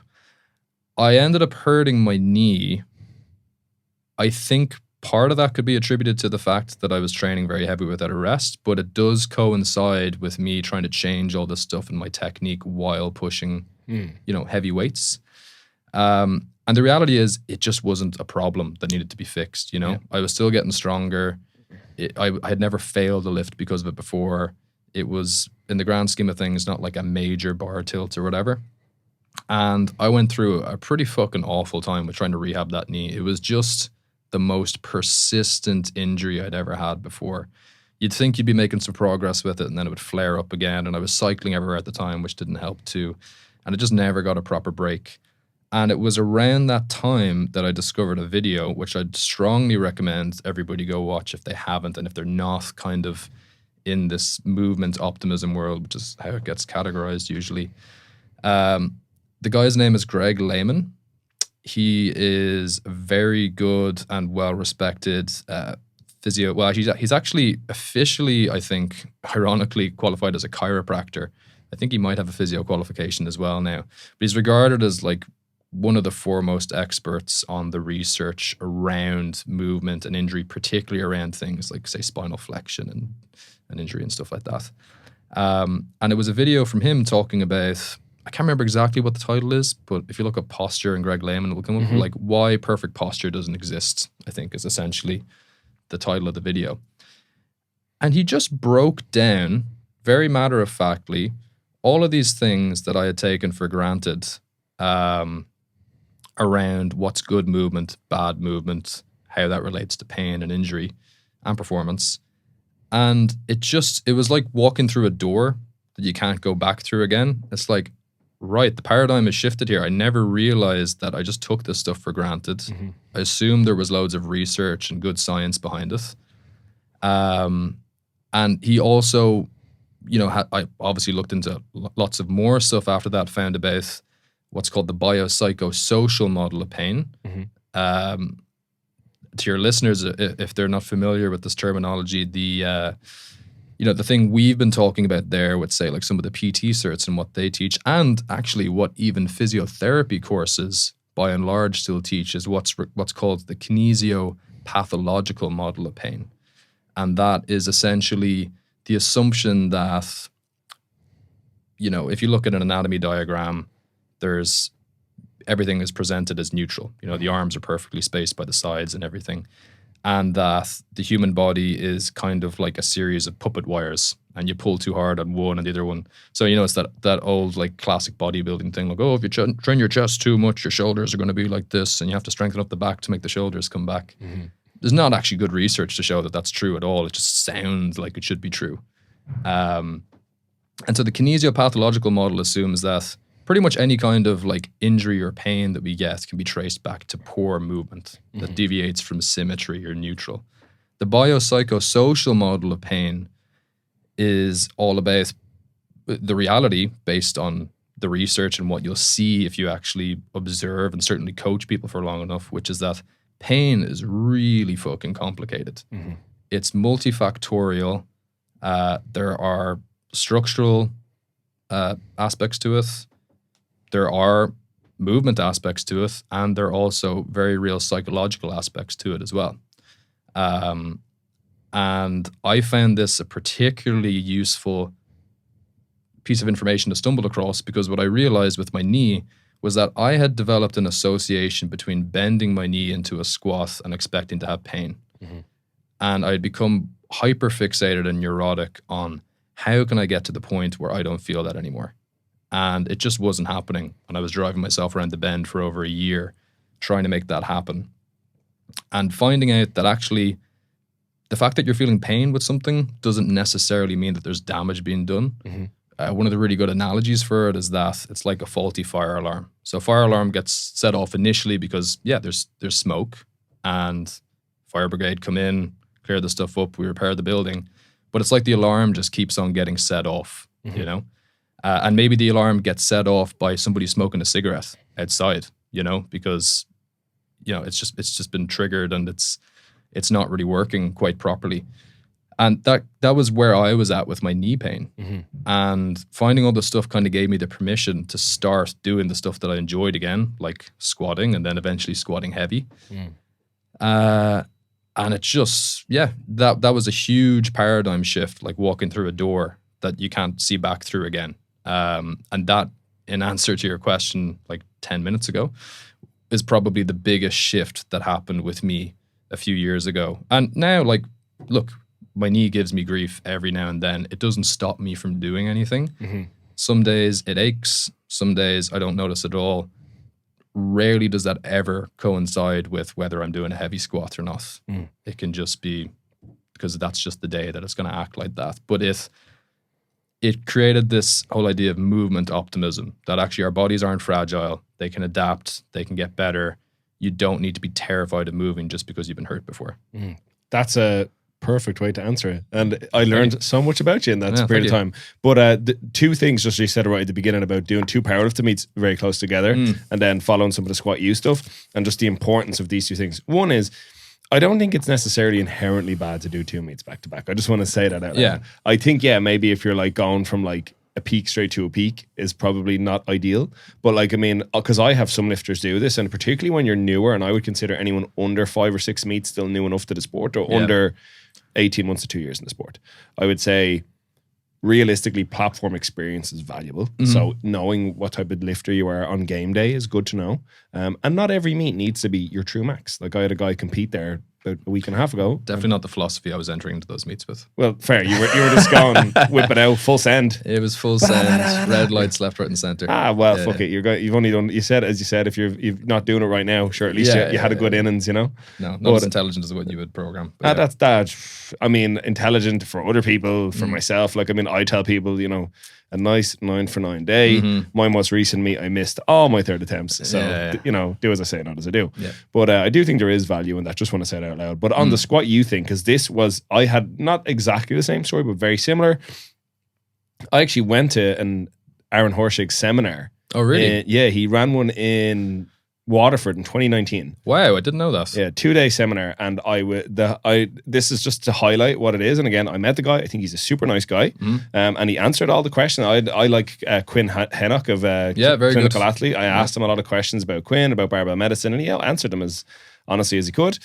I ended up hurting my knee. I think part of that could be attributed to the fact that I was training very heavy without a rest, but it does coincide with me trying to change all this stuff in my technique while pushing, you know, heavy weights. And the reality is, it just wasn't a problem that needed to be fixed. You know, I was still getting stronger. I had never failed a lift because of it before. It was, in the grand scheme of things, not like a major bar tilt or whatever. And I went through a pretty fucking awful time with trying to rehab that knee. It was just the most persistent injury I'd ever had before. You'd think you'd be making some progress with it, and then it would flare up again. And I was cycling everywhere at the time, which didn't help too. And it just never got a proper break. And it was around that time that I discovered a video, which I'd strongly recommend everybody go watch if they haven't, and if they're not kind of in this movement optimism world, which is how it gets categorized usually. The guy's name is Greg Lehman. He is very good and well-respected physio. Well, he's actually officially, I think, ironically qualified as a chiropractor. I think he might have a physio qualification as well now. But he's regarded as like one of the foremost experts on the research around movement and injury, particularly around things like, say, spinal flexion and injury and stuff like that. And it was a video from him talking about, I can't remember exactly what the title is, but if you look up posture and Greg Lehman, it will come up like why perfect posture doesn't exist, I think is essentially the title of the video. And he just broke down, very matter-of-factly, all of these things that I had taken for granted around what's good movement, bad movement, how that relates to pain and injury and performance. And it was like walking through a door that you can't go back through again. It's like, right, the paradigm has shifted here. I never realized that I just took this stuff for granted. I assumed there was loads of research and good science behind it. And he also, I obviously looked into lots of more stuff after that, found about what's called the biopsychosocial model of pain. To your listeners, if they're not familiar with this terminology, the thing we've been talking about there with, say, like some of the PT certs and what they teach, and actually what even physiotherapy courses by and large still teach, is what's called the kinesiopathological model of pain. And that is essentially the assumption that, if you look at an anatomy diagram, everything is presented as neutral. The arms are perfectly spaced by the sides and everything. And that the human body is kind of like a series of puppet wires, and you pull too hard on one and the other one. So, it's that old like classic bodybuilding thing, like, if you train your chest too much, your shoulders are going to be like this, and you have to strengthen up the back to make the shoulders come back. There's not actually good research to show that that's true at all. It just sounds like it should be true. And so the kinesiopathological model assumes that pretty much any kind of like injury or pain that we get can be traced back to poor movement that deviates from symmetry or neutral. The biopsychosocial model of pain is all about the reality based on the research and what you'll see if you actually observe and certainly coach people for long enough, which is that pain is really fucking complicated. It's multifactorial. There are structural aspects to it. There are movement aspects to it, and there are also very real psychological aspects to it as well. And I found this a particularly useful piece of information to stumble across, because what I realized with my knee was that I had developed an association between bending my knee into a squat and expecting to have pain. And I had become hyper fixated and neurotic on how can I get to the point where I don't feel that anymore. And it just wasn't happening. And I was driving myself around the bend for over a year trying to make that happen. And finding out that actually the fact that you're feeling pain with something doesn't necessarily mean that there's damage being done. One of the really good analogies for it is that it's like a faulty fire alarm. So fire alarm gets set off initially because, there's smoke, and fire brigade come in, clear the stuff up, we repair the building. But it's like the alarm just keeps on getting set off, and maybe the alarm gets set off by somebody smoking a cigarette outside, because, it's just been triggered and it's not really working quite properly. And that was where I was at with my knee pain. And finding all the stuff kind of gave me the permission to start doing the stuff that I enjoyed again, like squatting, and then eventually squatting heavy. And it just, that was a huge paradigm shift, like walking through a door that you can't see back through again. And that, in answer to your question like 10 minutes ago, is probably the biggest shift that happened with me a few years ago. And now, like, look, my knee gives me grief every now and then. It doesn't stop me from doing anything. Some days it aches. Some days I don't notice at all. Rarely does that ever coincide with whether I'm doing a heavy squat or not. It can just be because that's just the day that it's going to act like that. But it created this whole idea of movement optimism, that actually our bodies aren't fragile. They can adapt. They can get better. You don't need to be terrified of moving just because you've been hurt before. That's a perfect way to answer it. And I learned so much about you in that period of time. But the two things just you said right at the beginning about doing two powerlifting meets very close together and then following some of the squat U stuff, and just the importance of these two things. One is, I don't think it's necessarily inherently bad to do two meets back to back. I just want to say that out loud. I think, maybe if you're like going from like a peak straight to a peak is probably not ideal. But like, I mean, because I have some lifters do this, and particularly when you're newer, and I would consider anyone under 5 or 6 meets still new enough to the sport, or under 18 months to 2 years in the sport. I would say realistically, platform experience is valuable. So knowing what type of lifter you are on game day is good to know. And not every meet needs to be your true max. Like I had a guy compete there about a week and a half ago. Definitely not the philosophy I was entering into those meets with. Well, fair. You were just going whip it out full send. It was full send, red lights left, right, and center. Fuck it. You've only done. You said, as you said, if you're not doing it right now, sure. At least you had a good innings, you know. No, not as intelligent as what you would program. That's that. I mean, intelligent for other people, for myself. Like, I mean, I tell people, you know, a nice 9 for 9 day. My most recent meet, I missed all my third attempts. So, you know, do as I say, not as I do. Yeah. But I do think there is value in that. Just want to say it out loud. But on the squat you think, because this was, I had not exactly the same story, but very similar. I actually went to an Aaron Horschig's seminar. Oh, really? Yeah, he ran one in Waterford in 2019. Wow, I didn't know that. Yeah, 2-day seminar, and this is just to highlight what it is. And again, I met the guy. I think he's a super nice guy, and he answered all the questions. I like Quinn Hennock of very Clinical good. Athlete. I asked him a lot of questions about Quinn, about barbell medicine, and he answered them as honestly as he could.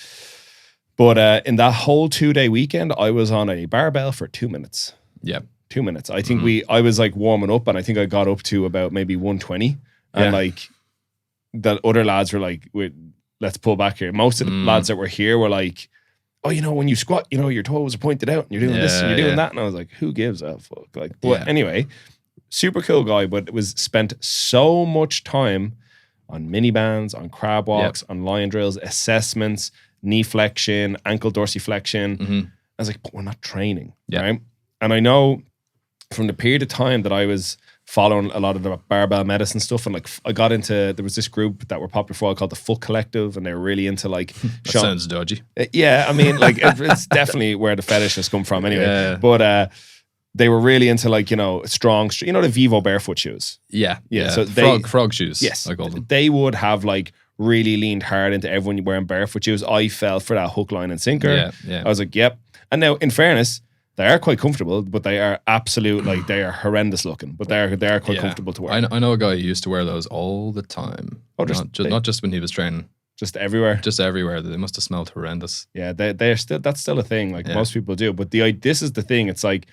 But in that whole 2-day weekend, I was on a barbell for 2 minutes. Yeah, 2 minutes. I think I was like warming up, and I think I got up to about maybe 120, and like. The other lads were like, let's pull back here. Most of the lads that were here were like, oh, you know, when you squat, you know, your toes are pointed out and you're doing this and you're doing that. And I was like, who gives a fuck? Like, but anyway, super cool guy, but it was spent so much time on mini bands, on crab walks, on line drills, assessments, knee flexion, ankle dorsiflexion. I was like, but we're not training, right? And I know from the period of time that I was following a lot of the barbell medicine stuff, and like I got into, there was this group that were popular for a while called the Foot Collective, and they were really into like that sounds dodgy. Yeah, I mean, like it's definitely where the fetish has come from anyway. But they were really into like, you know, strong, you know, the Vivo barefoot shoes. Yeah. So frog shoes. Yes, I call them. They would have like really leaned hard into everyone wearing barefoot shoes. I fell for that hook, line, and sinker. I was like, yep. And now, in fairness, they are quite comfortable, but they are absolute, like, they are horrendous looking, but they are quite comfortable to wear. I know a guy who used to wear those all the time. Oh, not just when he was training. Just everywhere. Just everywhere. They must have smelled horrendous. Yeah, they're still, that's still a thing. Like most people do. But this is the thing. It's like,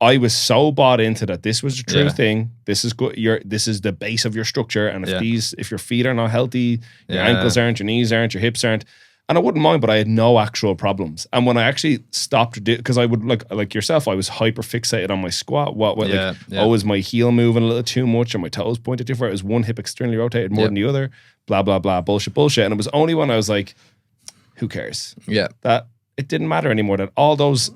I was so bought into that this was the true thing. This is good. This is the base of your structure. And if your feet are not healthy, your ankles aren't, your knees aren't, your hips aren't. And I wouldn't mind, but I had no actual problems. And when I actually stopped, because I would like yourself, I was hyper fixated on my squat. Oh, is my heel moving a little too much, or my toes pointed too far? Is one hip externally rotated more than the other? Blah blah blah, bullshit. And it was only when I was like, who cares? Yeah, that it didn't matter anymore. That all those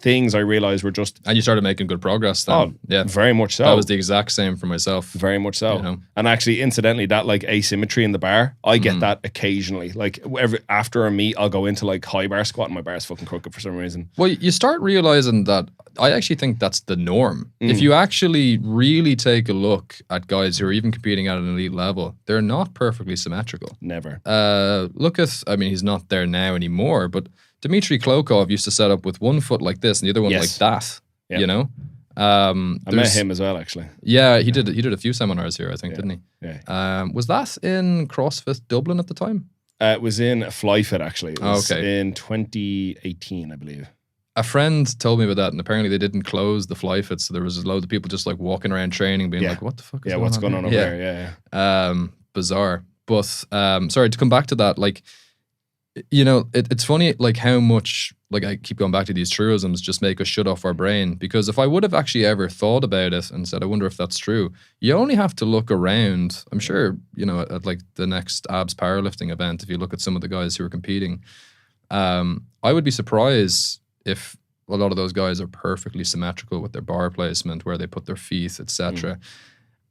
things I realized were just, and you started making good progress then. Oh, yeah, very much so. That was the exact same for myself. Very much so. You know? And actually, incidentally, that like asymmetry in the bar, I get that occasionally. Like after a meet, I'll go into like high bar squat and my bar's fucking crooked for some reason. Well, you start realizing that I actually think that's the norm. If you actually really take a look at guys who are even competing at an elite level, they're not perfectly symmetrical. Never. Look at, I mean, he's not there now anymore, but Dmitry Klokov used to set up with one foot like this and the other one like that, you know? I met him as well, actually. Yeah, he did a few seminars here, I think, didn't he? Yeah. Was that in CrossFit Dublin at the time? It was in FlyFit, actually. It was in 2018, I believe. A friend told me about that, and apparently they didn't close the FlyFit, so there was a load of people just like walking around training, being like, what the fuck is going on? What's going on over there? Yeah. Bizarre. But sorry, to come back to that, like, you know, it's funny, like, how much, like, I keep going back to these truisms just make us shut off our brain. Because if I would have actually ever thought about it and said, I wonder if that's true, you only have to look around. I'm sure, you know, at like the next abs powerlifting event, if you look at some of the guys who are competing, I would be surprised if a lot of those guys are perfectly symmetrical with their bar placement, where they put their feet, etc.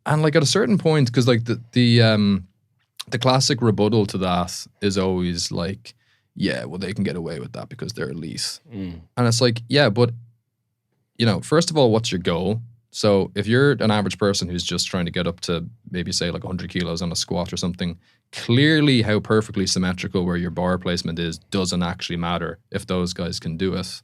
And like at a certain point, because like the classic rebuttal to that is always like, yeah, well, they can get away with that because they're elite. And it's like, yeah, but, you know, first of all, what's your goal? So if you're an average person who's just trying to get up to maybe say like 100 kilos on a squat or something, clearly how perfectly symmetrical where your bar placement is doesn't actually matter if those guys can do it.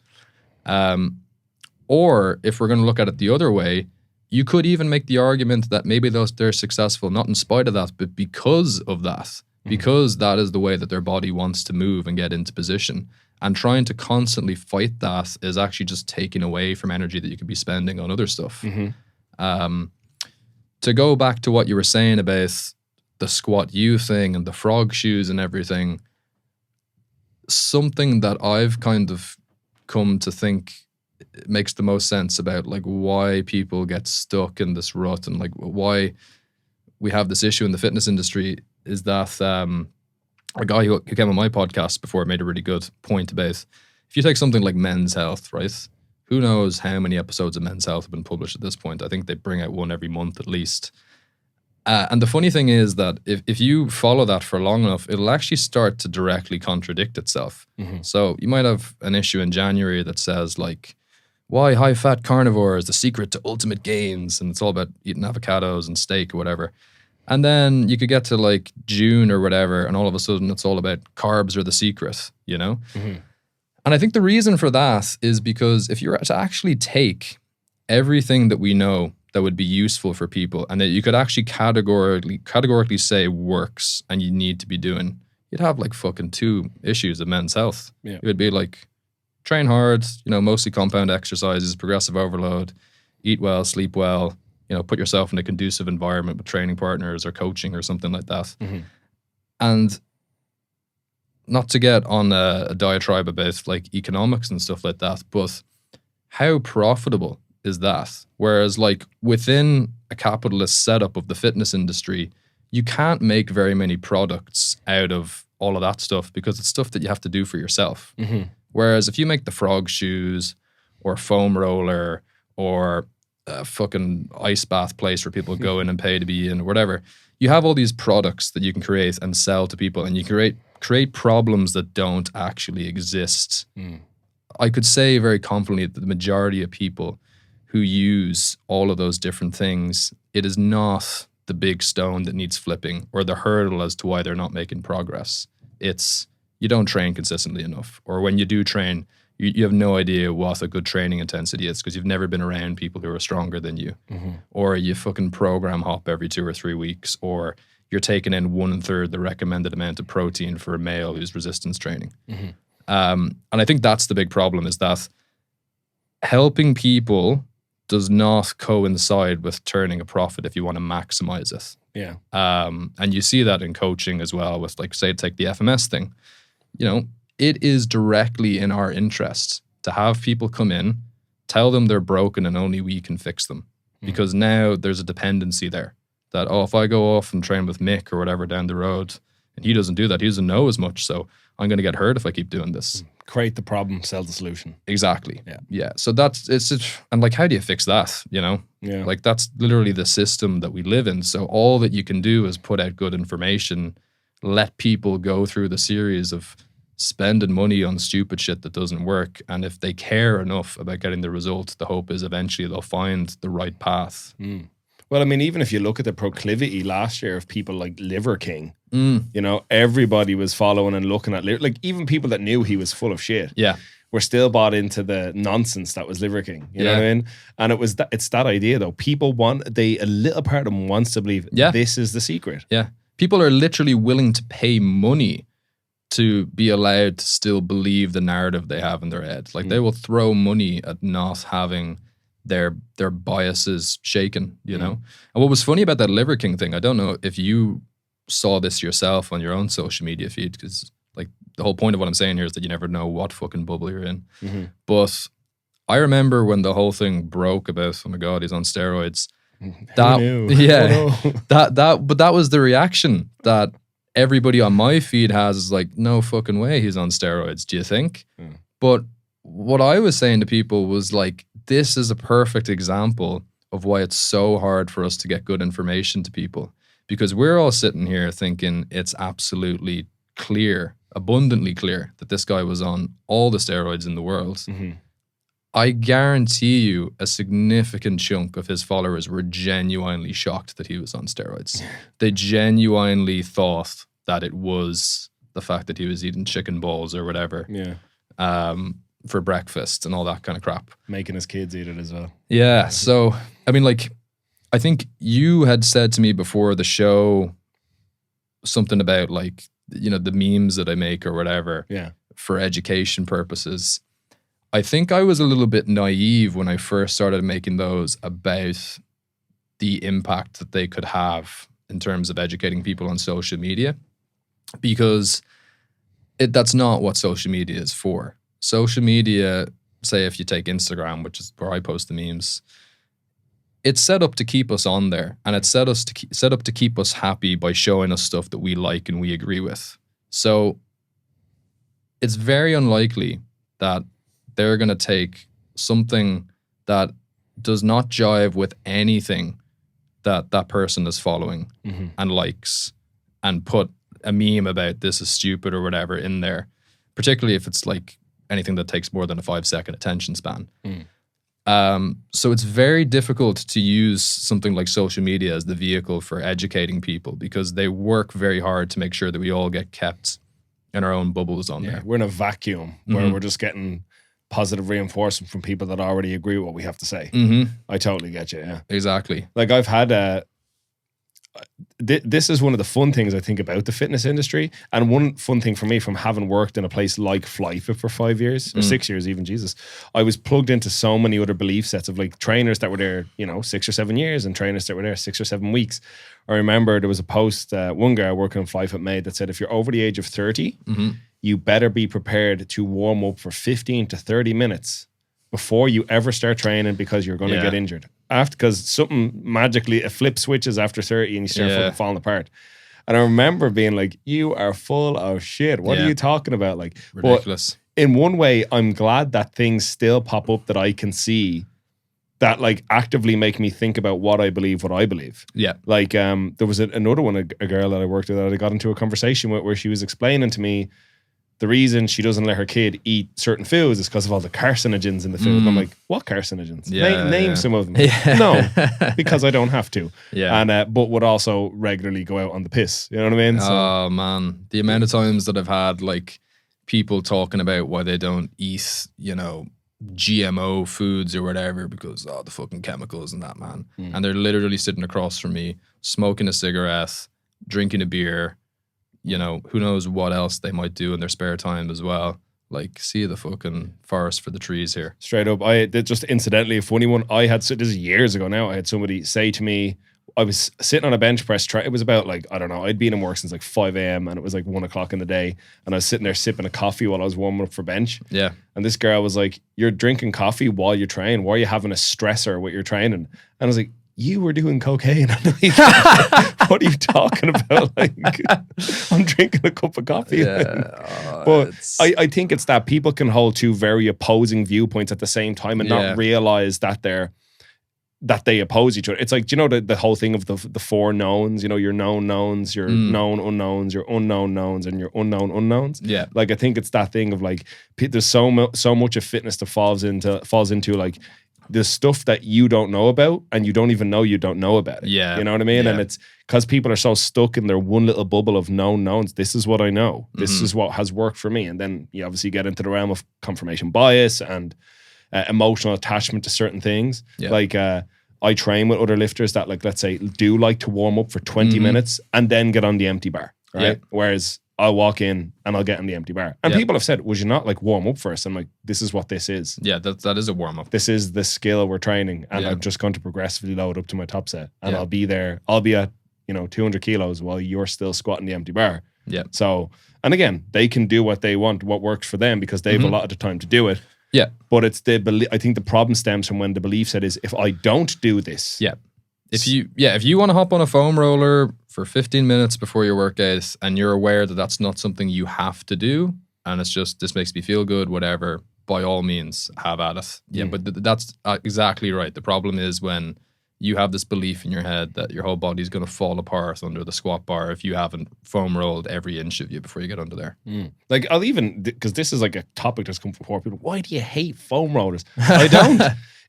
Or if we're going to look at it the other way, you could even make the argument that maybe they're successful, not in spite of that, but because of that, because that is the way that their body wants to move and get into position. And trying to constantly fight that is actually just taking away from energy that you could be spending on other stuff. To go back to what you were saying about the squat U thing and the frog shoes and everything, something that I've kind of come to think makes the most sense about like why people get stuck in this rut and like why we have this issue in the fitness industry is that a guy who came on my podcast before made a really good point about if you take something like Men's Health, right? Who knows how many episodes of Men's Health have been published at this point? I think they bring out one every month at least. And the funny thing is that if you follow that for long enough, it'll actually start to directly contradict itself. So you might have an issue in January that says like, why high-fat carnivore is the secret to ultimate gains, and it's all about eating avocados and steak or whatever. And then you could get to like June or whatever, and all of a sudden it's all about carbs are the secret, you know? And I think the reason for that is because if you were to actually take everything that we know that would be useful for people and that you could actually categorically say works and you need to be doing, you'd have like fucking 2 issues of Men's Health. It would be like train hard, you know, mostly compound exercises, progressive overload, eat well, sleep well, you know, put yourself in a conducive environment with training partners or coaching or something like that. And not to get on a diatribe about like economics and stuff like that, but how profitable is that? Whereas like within a capitalist setup of the fitness industry, you can't make very many products out of all of that stuff because it's stuff that you have to do for yourself. Whereas if you make the frog shoes or foam roller or a fucking ice bath place where people go in and pay to be in or whatever, you have all these products that you can create and sell to people, and you create problems that don't actually exist. I could say very confidently that the majority of people who use all of those different things, it is not the big stone that needs flipping or the hurdle as to why they're not making progress. It's you don't train consistently enough, or when you do train, you have no idea what a good training intensity is because you've never been around people who are stronger than you, or you fucking program hop every 2 or 3 weeks, or you're taking in 1/3 the recommended amount of protein for a male who's resistance training. And I think that's the big problem, is that helping people does not coincide with turning a profit if you want to maximize it. And you see that in coaching as well with, like, say, take the FMS thing. You know, it is directly in our interest to have people come in, tell them they're broken and only we can fix them. Because now there's a dependency there that, oh, if I go off and train with Mick or whatever down the road and he doesn't do that, he doesn't know as much, so I'm going to get hurt if I keep doing this. Create the problem, sell the solution. Exactly. Yeah. So and like, how do you fix that? You know, like that's literally the system that we live in. So all that you can do is put out good information, let people go through the series of spending money on stupid shit that doesn't work. And if they care enough about getting the result, the hope is eventually they'll find the right path. Well, I mean, even if you look at the proclivity last year of people like Liver King, you know, everybody was following and looking at, like, even people that knew he was full of shit. Were still bought into the nonsense that was Liver King. You know what I mean? And it's that idea though. People a little part of them wants to believe this is the secret. People are literally willing to pay money to be allowed to still believe the narrative they have in their head. Like they will throw money at not having their biases shaken, you know? And what was funny about that Liver King thing, I don't know if you saw this yourself on your own social media feed, because like the whole point of what I'm saying here is that you never know what fucking bubble you're in. But I remember when the whole thing broke about, oh my God, he's on steroids. That was the reaction that everybody on my feed has, is like, no fucking way he's on steroids, do you think? But what I was saying to people was like, this is a perfect example of why it's so hard for us to get good information to people, because we're all sitting here thinking it's absolutely clear, abundantly clear, that this guy was on all the steroids in the world. I guarantee you a significant chunk of his followers were genuinely shocked that he was on steroids. They genuinely thought that it was the fact that he was eating chicken balls or whatever for breakfast and all that kind of crap. Making his kids eat it as well. So, I mean, like, I think you had said to me before the show something about like, you know, the memes that I make or whatever for education purposes. I think I was a little bit naive when I first started making those about the impact that they could have in terms of educating people on social media, because that's not what social media is for. Social media, say if you take Instagram, which is where I post the memes, it's set up to keep us on there, and it's set up to keep us happy by showing us stuff that we like and we agree with. So it's very unlikely that they're going to take something that does not jive with anything that that person is following and likes and put a meme about this is stupid or whatever in there, particularly if it's like anything that takes more than a 5-second attention span. So it's very difficult to use something like social media as the vehicle for educating people, because they work very hard to make sure that we all get kept in our own bubbles on there. We're in a vacuum where we're just getting positive reinforcement from people that already agree with what we have to say. I totally get you, yeah. Exactly. Like I've had this is one of the fun things I think about the fitness industry, and one fun thing for me from having worked in a place like Flyfit for 5 years or 6 years even, Jesus, I was plugged into so many other belief sets of like trainers that were there, you know, 6 or 7 years and trainers that were there 6 or 7 weeks. I remember there was a post one guy working on Flyfit made that said if you're over the age of 30, you better be prepared to warm up for 15 to 30 minutes before you ever start training, because you're going to get injured. Because something magically, a flip switches after 30 and you start fucking falling apart. And I remember being like, you are full of shit. What are you talking about? Like, ridiculous. But in one way, I'm glad that things still pop up that I can see that like actively make me think about what I believe. Yeah. Like there was another one, a girl that I worked with that I got into a conversation with, where she was explaining to me the reason she doesn't let her kid eat certain foods is because of all the carcinogens in the food. And I'm like, what carcinogens? Name some of them. No, because I don't have to. And but would also regularly go out on the piss. You know what I mean? Oh man, the amount of times that I've had like people talking about why they don't eat, you know, GMO foods or whatever because the fucking chemicals and that, man. And they're literally sitting across from me, smoking a cigarette, drinking a beer. You know, who knows what else they might do in their spare time as well. Like, see the fucking forest for the trees here. Straight up. I did just incidentally a funny one. I had, this is years ago now, I had somebody say to me, I was sitting on a bench press. It was about like, I don't know, I'd been in work since like 5 a.m. and it was like 1 o'clock in the day. And I was sitting there sipping a coffee while I was warming up for bench. Yeah. And this girl was like, you're drinking coffee while you train. Why are you having a stressor with your training? And I was like, you were doing cocaine. What are you talking about? Like, I'm drinking a cup of coffee. But I think it's that people can hold two very opposing viewpoints at the same time and not realize that they oppose each other. It's like, do you know the whole thing of the four knowns? You know, your known knowns, your known unknowns, your unknown knowns, and your unknown unknowns. Yeah. Like I think it's that thing of like there's so much of fitness that falls into like the stuff that you don't know about and you don't even know you don't know about it. Yeah. You know what I mean? Yeah. And it's because people are so stuck in their one little bubble of known knowns. This is what I know. This is what has worked for me. And then you obviously get into the realm of confirmation bias and emotional attachment to certain things. Yeah. Like I train with other lifters that, like, let's say, do like to warm up for 20 minutes and then get on the empty bar, right? Yeah. Whereas I'll walk in and I'll get on the empty bar. And people have said, would you not like warm up first? I'm like, this is what this is. Yeah, that is a warm up. This is the skill we're training. And I'm just going to progressively load up to my top set. And I'll be there. I'll be at, 200 kilos while you're still squatting the empty bar. Yeah. So, and again, they can do what they want, what works for them because they've a lot of the time to do it. Yeah. But it's I think the problem stems from when the belief set is, if I don't do this. Yeah. If you want to hop on a foam roller for 15 minutes before your workout and you're aware that that's not something you have to do and it's just, this makes me feel good, whatever, by all means, have at it. Yeah, but that's exactly right. The problem is when you have this belief in your head that your whole body's going to fall apart under the squat bar if you haven't foam rolled every inch of you before you get under there. Like I'll even, because this is like a topic that's come before people, why do you hate foam rollers? I don't.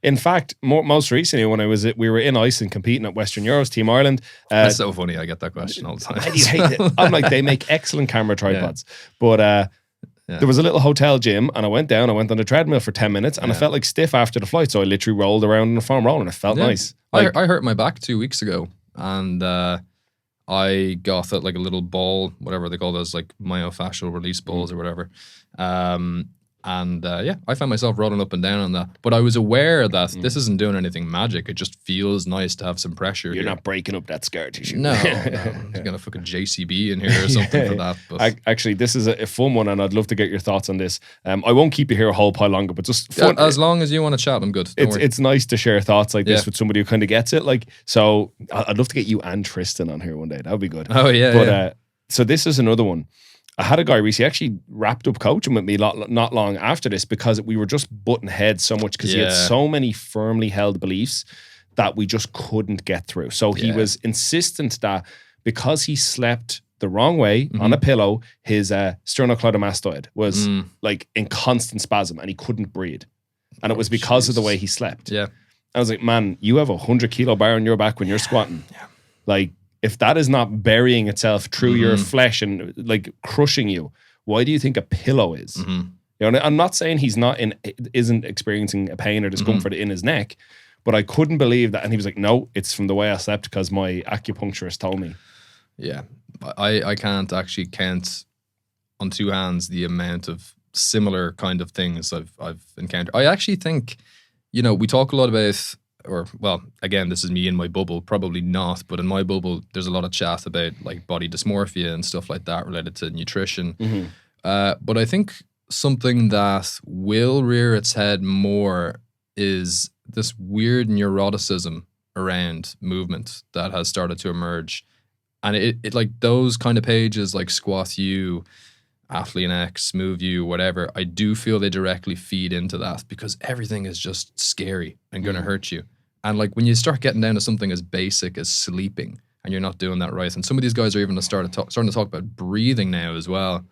In fact, most recently when we were in Iceland competing at Western Euros, Team Ireland. That's so funny. I get that question all the time. Why do you hate it? I'm like, they make excellent camera tripods. But There was a little hotel gym, and I went down. I went on the treadmill for 10 minutes, and I felt like stiff after the flight. So I literally rolled around in the foam roller, and it felt nice. Like, I hurt my back 2 weeks ago, and I got like a little ball, whatever they call those, like myofascial release balls or whatever. I found myself rolling up and down on that. But I was aware that this isn't doing anything magic. It just feels nice to have some pressure. You're not breaking up that scar tissue. No. I'm going to fucking JCB in here or something for that. But. Actually, this is a fun one, and I'd love to get your thoughts on this. I won't keep you here a whole pile longer, but just fun. As long as you want to chat, I'm good. It's nice to share thoughts like this with somebody who kind of gets it. Like, so I'd love to get you and Tristan on here one day. That would be good. Oh, yeah. But so this is another one. I had a guy recently actually wrapped up coaching with me not long after this, because we were just butting heads so much because he had so many firmly held beliefs that we just couldn't get through. So he was insistent that because he slept the wrong way on a pillow, his sternocleidomastoid was like in constant spasm and he couldn't breathe. And it was because of the way he slept. Yeah. I was like, man, you have a 100-kilo bar on your back when you're squatting. Yeah. Like, if that is not burying itself through your flesh and like crushing you, why do you think a pillow is? You know, I'm not saying he's isn't experiencing a pain or discomfort in his neck, but I couldn't believe that. And he was like, no, it's from the way I slept because my acupuncturist told me. Yeah. I can't actually count on two hands the amount of similar kind of things I've encountered. I actually think, you know, we talk a lot about, or, well, again, this is me in my bubble, probably not, but in my bubble, there's a lot of chat about like body dysmorphia and stuff like that related to nutrition. But I think something that will rear its head more is this weird neuroticism around movement that has started to emerge. And it like those kind of pages like Squat U, Athlete X, Move You, whatever, I do feel they directly feed into that because everything is just scary and going to hurt you. And like when you start getting down to something as basic as sleeping and you're not doing that right, and some of these guys are even starting to talk about breathing now as well.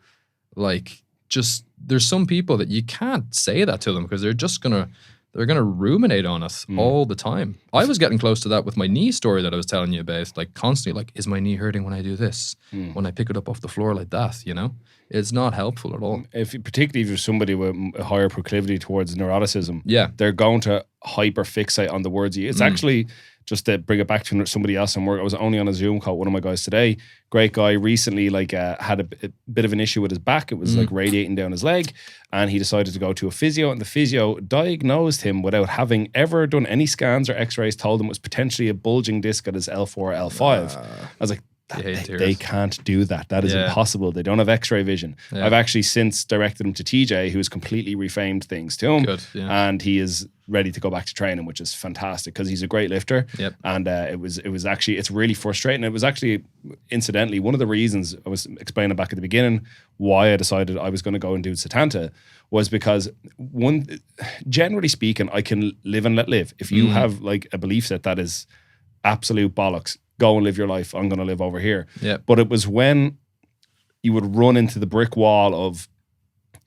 Like, just there's some people that you can't say that to them because they're gonna ruminate on it all the time. I was getting close to that with my knee story that I was telling you about, like constantly, like, is my knee hurting when I do this? When I pick it up off the floor like that, you know? It's not helpful at all. Particularly if you're somebody with a higher proclivity towards neuroticism, they're going to hyper fixate on the words you use. It's actually, just to bring it back to somebody else in work, I was only on a Zoom call with one of my guys today. Great guy, recently had a bit of an issue with his back. It was like radiating down his leg, and he decided to go to a physio, and the physio diagnosed him without having ever done any scans or x-rays, told him it was potentially a bulging disc at his L4, L5. I was like, they can't do that. That is impossible. They don't have x-ray vision. I've actually since directed him to TJ, who's completely refamed things to him. And he is ready to go back to training, which is fantastic because he's a great lifter. And it was actually, it's really frustrating. It was actually, incidentally, one of the reasons I was explaining back at the beginning why I decided I was going to go and do Setanta was because, generally speaking, I can live and let live. If you have like a belief set that is absolute bollocks, go and live your life. I'm going to live over here. But it was when you would run into the brick wall of,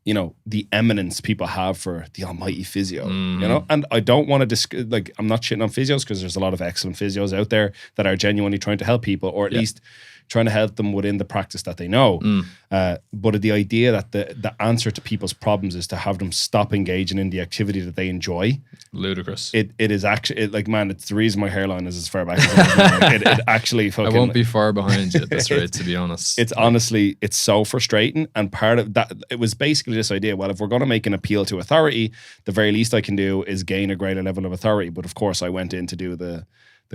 you know, the eminence people have for the almighty physio, you know? And I don't want to, I'm not shitting on physios because there's a lot of excellent physios out there that are genuinely trying to help people, or at least trying to help them within the practice that they know. But the idea that the answer to people's problems is to have them stop engaging in the activity that they enjoy. Ludicrous. It is actually, like, man, it's the reason my hairline is as far back as it actually fucking... I won't be far behind you at this rate, to be honest. It's honestly, it's so frustrating. And part of that, it was basically this idea, well, if we're going to make an appeal to authority, the very least I can do is gain a greater level of authority. But of course, I went in to do the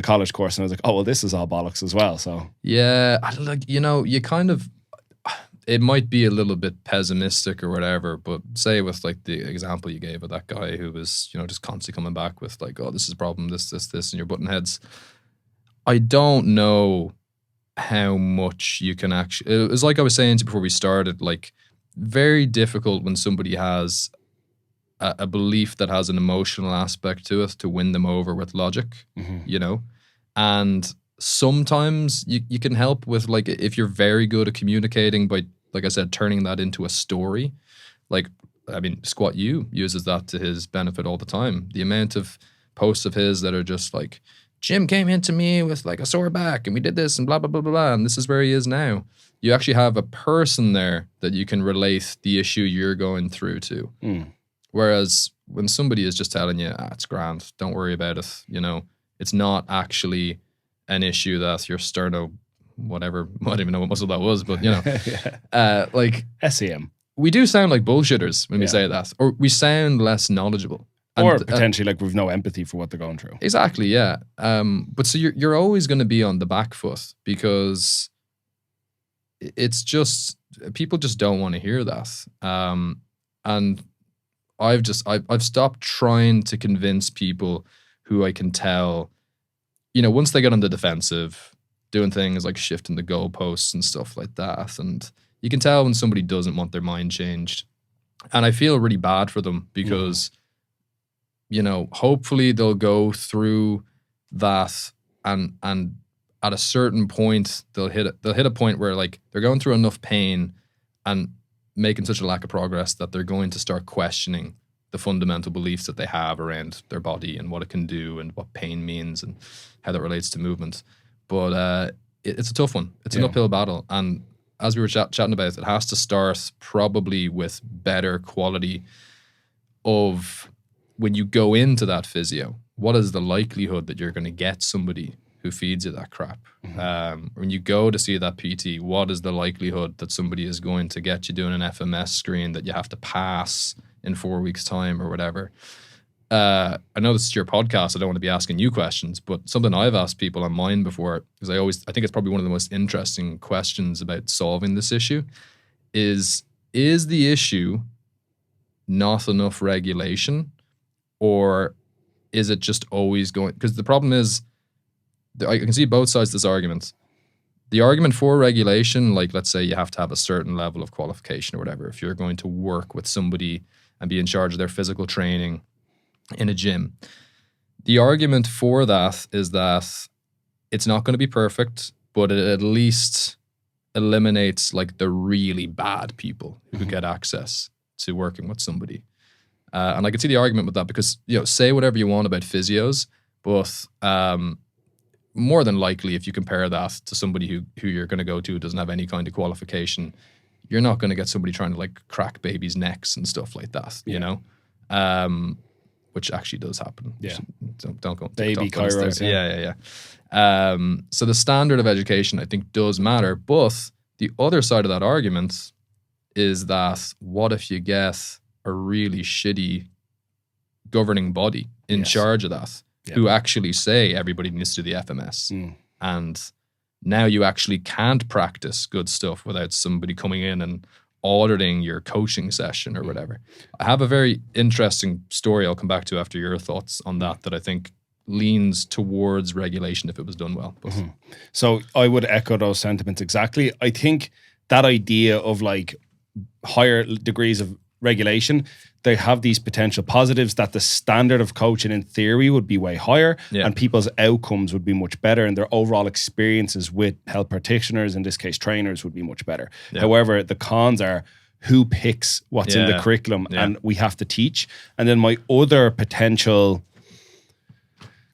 college course and I was like, oh, well, this is all bollocks as well. So yeah, like, you know, you kind of, it might be a little bit pessimistic or whatever, but say with like the example you gave of that guy who was, you know, just constantly coming back with like, oh, this is a problem, this, and you're butting heads. I don't know how much you can actually, it was like I was saying before we started, like very difficult when somebody has a belief that has an emotional aspect to it to win them over with logic, you know? And sometimes you can help with, like, if you're very good at communicating by, like I said, turning that into a story. Like, I mean, Squat U uses that to his benefit all the time. The amount of posts of his that are just like, Jim came into me with like a sore back and we did this and blah, blah, blah, blah, blah, and this is where he is now. you actually have a person there that you can relate the issue you're going through to. Whereas when somebody is just telling you, it's grand, don't worry about it, it's not actually an issue that your whatever, I don't even know what muscle that was, but like SEM. We do sound like bullshitters when we say that, or we sound less knowledgeable. Or potentially like we've no empathy for what they're going through. Exactly, yeah. But so you're always going to be on the back foot because it's just, people just don't want to hear that. And I've stopped trying to convince people who I can tell, once they get on the defensive, doing things like shifting the goalposts and stuff like that. And you can tell when somebody doesn't want their mind changed. And I feel really bad for them because, hopefully they'll go through that and at a certain point they'll hit a point where like they're going through enough pain and making such a lack of progress that they're going to start questioning the fundamental beliefs that they have around their body and what it can do and what pain means and how that relates to movement. But it's a tough one. It's an uphill battle. And as we were chatting about, it has to start probably with better quality of when you go into that physio, what is the likelihood that you're going to get somebody who feeds you that crap? When you go to see that PT, what is the likelihood that somebody is going to get you doing an FMS screen that you have to pass in 4 weeks' time or whatever? I know this is your podcast, I don't want to be asking you questions, but something I've asked people on mine before, because I think it's probably one of the most interesting questions about solving this issue, is the issue not enough regulation, or is it just always going? Because the problem is, I can see both sides of this argument. The argument for regulation, like let's say you have to have a certain level of qualification or whatever, if you're going to work with somebody and be in charge of their physical training in a gym. The argument for that is that it's not going to be perfect, but it at least eliminates like the really bad people who could get access to working with somebody. And I can see the argument with that because, say whatever you want about physios, but more than likely, if you compare that to somebody who you're going to go to who doesn't have any kind of qualification, you're not going to get somebody trying to like crack babies' necks and stuff like that, which actually does happen. Yeah. Don't go. Baby chiros. Yeah. So the standard of education, I think, does matter. But the other side of that argument is that what if you get a really shitty governing body in charge of that, who actually say everybody needs to do the FMS. And now you actually can't practice good stuff without somebody coming in and auditing your coaching session or whatever. I have a very interesting story I'll come back to after your thoughts on that I think leans towards regulation if it was done well. So I would echo those sentiments exactly. I think that idea of like higher degrees of regulation, they have these potential positives that the standard of coaching in theory would be way higher and people's outcomes would be much better and their overall experiences with health practitioners, in this case trainers, would be much better. However, the cons are who picks what's in the curriculum and we have to teach. And then my other potential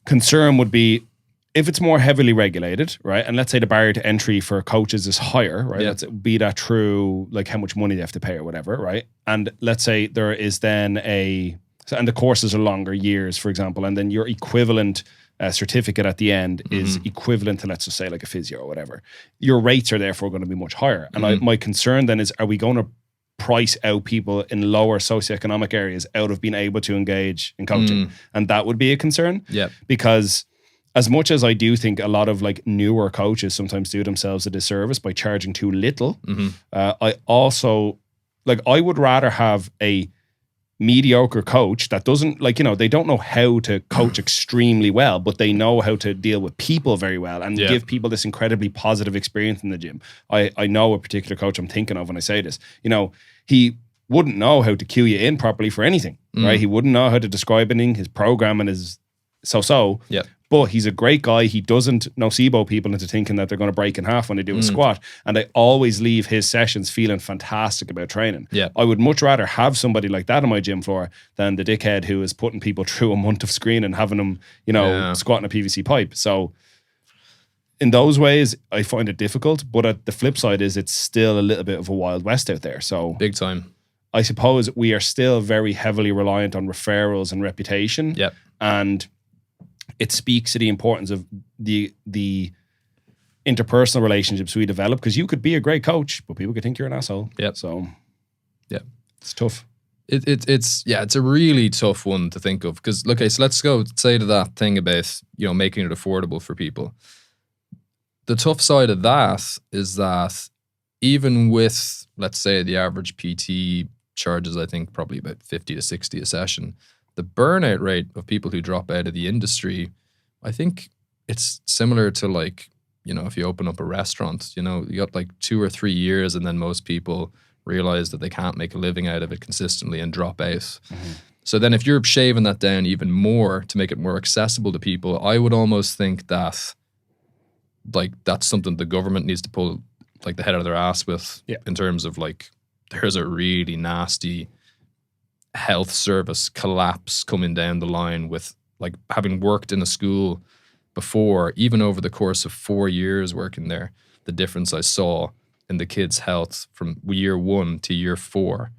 concern would be if it's more heavily regulated, right? And let's say the barrier to entry for coaches is higher, right? Let's be that through like how much money they have to pay or whatever, right? And let's say there is then and the courses are longer, years, for example, and then your equivalent certificate at the end is equivalent to, let's just say, like a physio or whatever. Your rates are therefore going to be much higher. And my concern then is, are we going to price out people in lower socioeconomic areas out of being able to engage in coaching? And that would be a concern. Because as much as I do think a lot of like newer coaches sometimes do themselves a disservice by charging too little, I also, like, I would rather have a mediocre coach that doesn't, like, they don't know how to coach extremely well, but they know how to deal with people very well and give people this incredibly positive experience in the gym. I know a particular coach I'm thinking of when I say this. He wouldn't know how to cue you in properly for anything, right? He wouldn't know how to describe anything. His programming is so-so. But he's a great guy. He doesn't nocebo people into thinking that they're going to break in half when they do a squat. And I always leave his sessions feeling fantastic about training. I would much rather have somebody like that on my gym floor than the dickhead who is putting people through a month of screen and having them, squatting a PVC pipe. So in those ways, I find it difficult. But at the flip side is it's still a little bit of a wild west out there. So big time. I suppose we are still very heavily reliant on referrals and reputation. Yep. And it speaks to the importance of the interpersonal relationships we develop, because you could be a great coach, but people could think you're an asshole. Yep. So yeah, it's tough. It's a really tough one to think of, because okay, so let's go say to that thing about, you know, making it affordable for people. The tough side of that is that even with, let's say, the average PT charges, I think probably about 50 to 60 a session, the burnout rate of people who drop out of the industry, I think it's similar to, like, you know, if you open up a restaurant, you know, you got like 2 or 3 years and then most people realize that they can't make a living out of it consistently and drop out. Mm-hmm. So then if you're shaving that down even more to make it more accessible to people, I would almost think that, like, that's something the government needs to pull, like, the head out of their ass with, in terms of, like, there's a really nasty health service collapse coming down the line with, like, having worked in a school before, even over the course of 4 years working there, the difference I saw in the kids' health from year 1 to year 4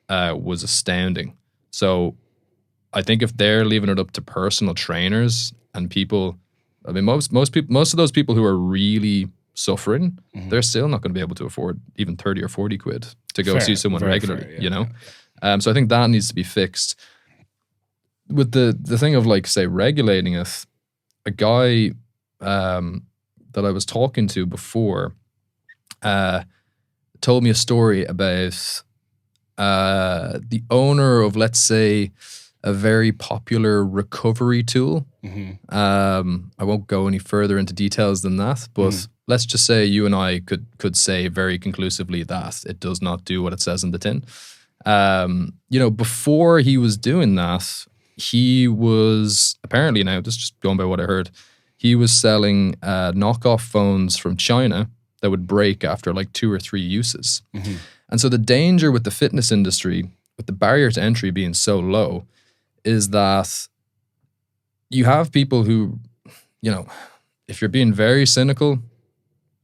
was astounding. So I think if they're leaving it up to personal trainers and people, I mean, most of those people who are really suffering, mm-hmm. they're still not going to be able to afford even 30 or 40 quid to go see someone regularly, fair, you know? So I think that needs to be fixed. With the thing of, like, say, regulating it, a guy that I was talking to before told me a story about the owner of, let's say, a very popular recovery tool. Mm-hmm. I won't go any further into details than that, but let's just say you and I could say very conclusively that it does not do what it says in the tin. You know, before he was doing that, he was apparently, now this is just going by what I heard, he was selling knockoff phones from China that would break after like 2 or 3 uses. Mm-hmm. And so the danger with the fitness industry, with the barrier to entry being so low, is that you have people who, you know, if you're being very cynical,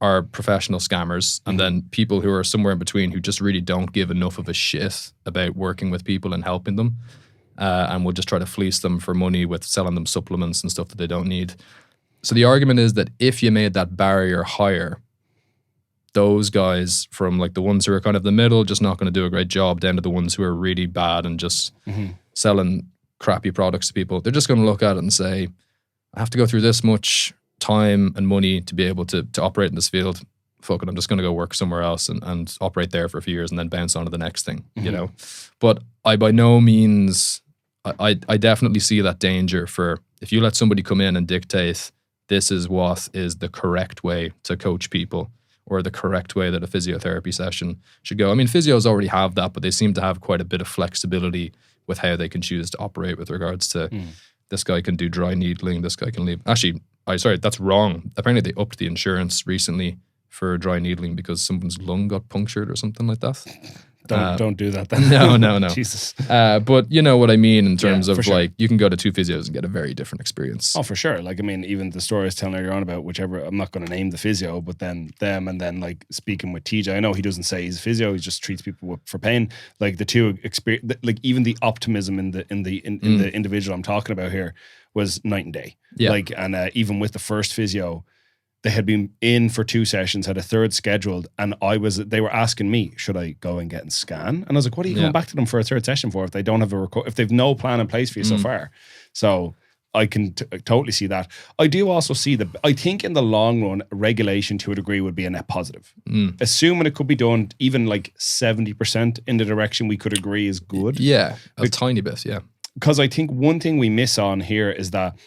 are professional scammers, and then people who are somewhere in between who just really don't give enough of a shit about working with people and helping them, and will just try to fleece them for money with selling them supplements and stuff that they don't need. So the argument is that if you made that barrier higher, those guys from, like, the ones who are kind of the middle, just not going to do a great job, down to the ones who are really bad and just selling crappy products to people, they're just going to look at it and say, I have to go through this much time and money to be able to operate in this field. Fuck it, I'm just going to go work somewhere else and operate there for a few years and then bounce on to the next thing, you know? But I by no means, I definitely see that danger for, if you let somebody come in and dictate this is what is the correct way to coach people, or the correct way that a physiotherapy session should go. I mean, physios already have that, but they seem to have quite a bit of flexibility with how they can choose to operate with regards to this guy can do dry needling, this guy can leave. Actually, sorry, that's wrong. Apparently they upped the insurance recently for dry needling because someone's lung got punctured or something like that. Don't do that then. No. Jesus. But you know what I mean in terms of, sure. like, you can go to 2 physios and get a very different experience. Oh, for sure. Like, I mean, even the story I was telling earlier on about whichever, I'm not going to name the physio, but then them, and then, like, speaking with TJ, I know he doesn't say he's a physio, he just treats people for pain. Like, the two experience, like, even the optimism in the individual I'm talking about here was night and day. Yeah. Like, and even with the first physio, they had been in for 2 sessions, had a third scheduled, and they were asking me, should I go and get a scan? And I was like, what are you going back to them for a third session for if they don't have if they've no plan in place for you so far? So I can totally see that. I do also see I think in the long run, regulation to a degree would be a net positive. Assuming it could be done even like 70% in the direction we could agree is good. Yeah, a tiny bit, yeah. Because I think one thing we miss on here is that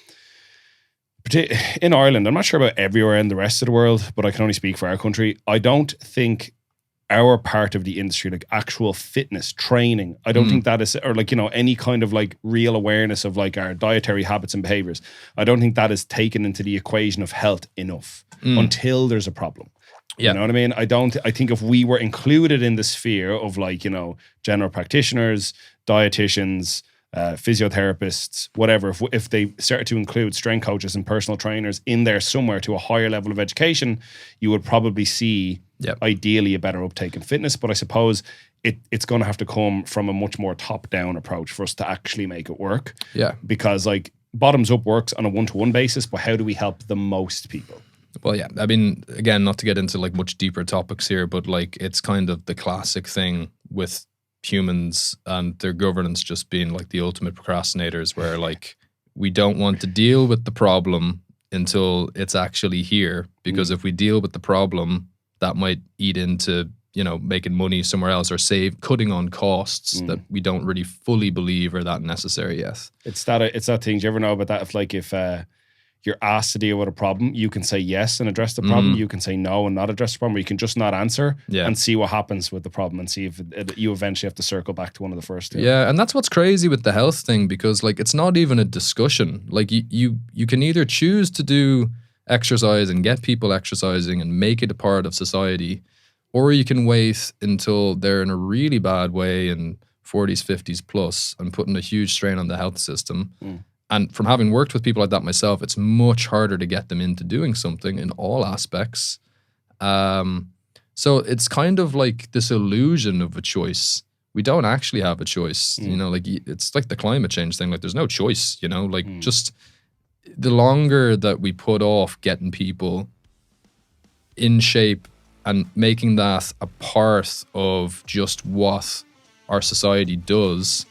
in Ireland, I'm not sure about everywhere in the rest of the world, but I can only speak for our country. I don't think our part of the industry, like actual fitness training, I don't think that is, or like, you know, any kind of like real awareness of like our dietary habits and behaviors, I don't think that is taken into the equation of health enough until there's a problem. Yeah. You know what I mean? I think if we were included in the sphere of, like, you know, general practitioners, dietitians, physiotherapists, whatever, if they started to include strength coaches and personal trainers in there somewhere to a higher level of education, you would probably see ideally a better uptake in fitness. But I suppose it's going to have to come from a much more top-down approach for us to actually make it work. Yeah. Because like bottoms up works on a one-to-one basis, but how do we help the most people? Well, yeah. I mean, again, not to get into like much deeper topics here, but like it's kind of the classic thing with humans and their governance just being like the ultimate procrastinators, where like we don't want to deal with the problem until it's actually here, because if we deal with the problem, that might eat into, you know, making money somewhere else or cutting on costs that we don't really fully believe are that necessary yet. It's that thing. Do you ever know about that? If you're asked to deal with a problem, you can say yes and address the problem. You can say no and not address the problem, or you can just not answer and see what happens with the problem and see if you eventually have to circle back to one of the first two. Yeah, and that's what's crazy with the health thing, because like it's not even a discussion. Like you can either choose to do exercise and get people exercising and make it a part of society, or you can wait until they're in a really bad way in 40s, 50s plus and putting a huge strain on the health system. And from having worked with people like that myself, it's much harder to get them into doing something in all aspects. So it's kind of like this illusion of a choice. We don't actually have a choice. You know, like it's like the climate change thing. Like there's no choice, you know, like just the longer that we put off getting people in shape and making that a part of just what our society does,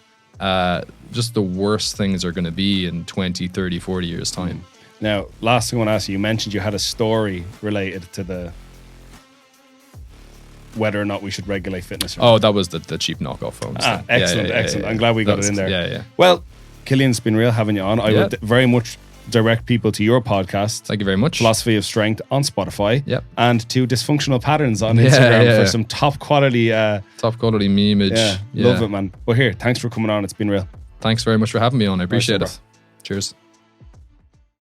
just the worst things are going to be in 20, 30, 40 years time. Now, last thing I want to ask you mentioned you had a story related to whether or not we should regulate fitness. Oh, that was the cheap knockoff phones. Excellent, excellent. I'm glad we got it in there. Yeah. Well, Cillian, it's been real having you on. I would very much direct people to your podcast. Thank you very much. Philosophy of Strength on Spotify. Yep. And to Dysfunctional Patterns on Instagram for some top quality memeage. Yeah, love it, man. Well, here, thanks for coming on. It's been real. Thanks very much for having me on. I appreciate it. Cheers.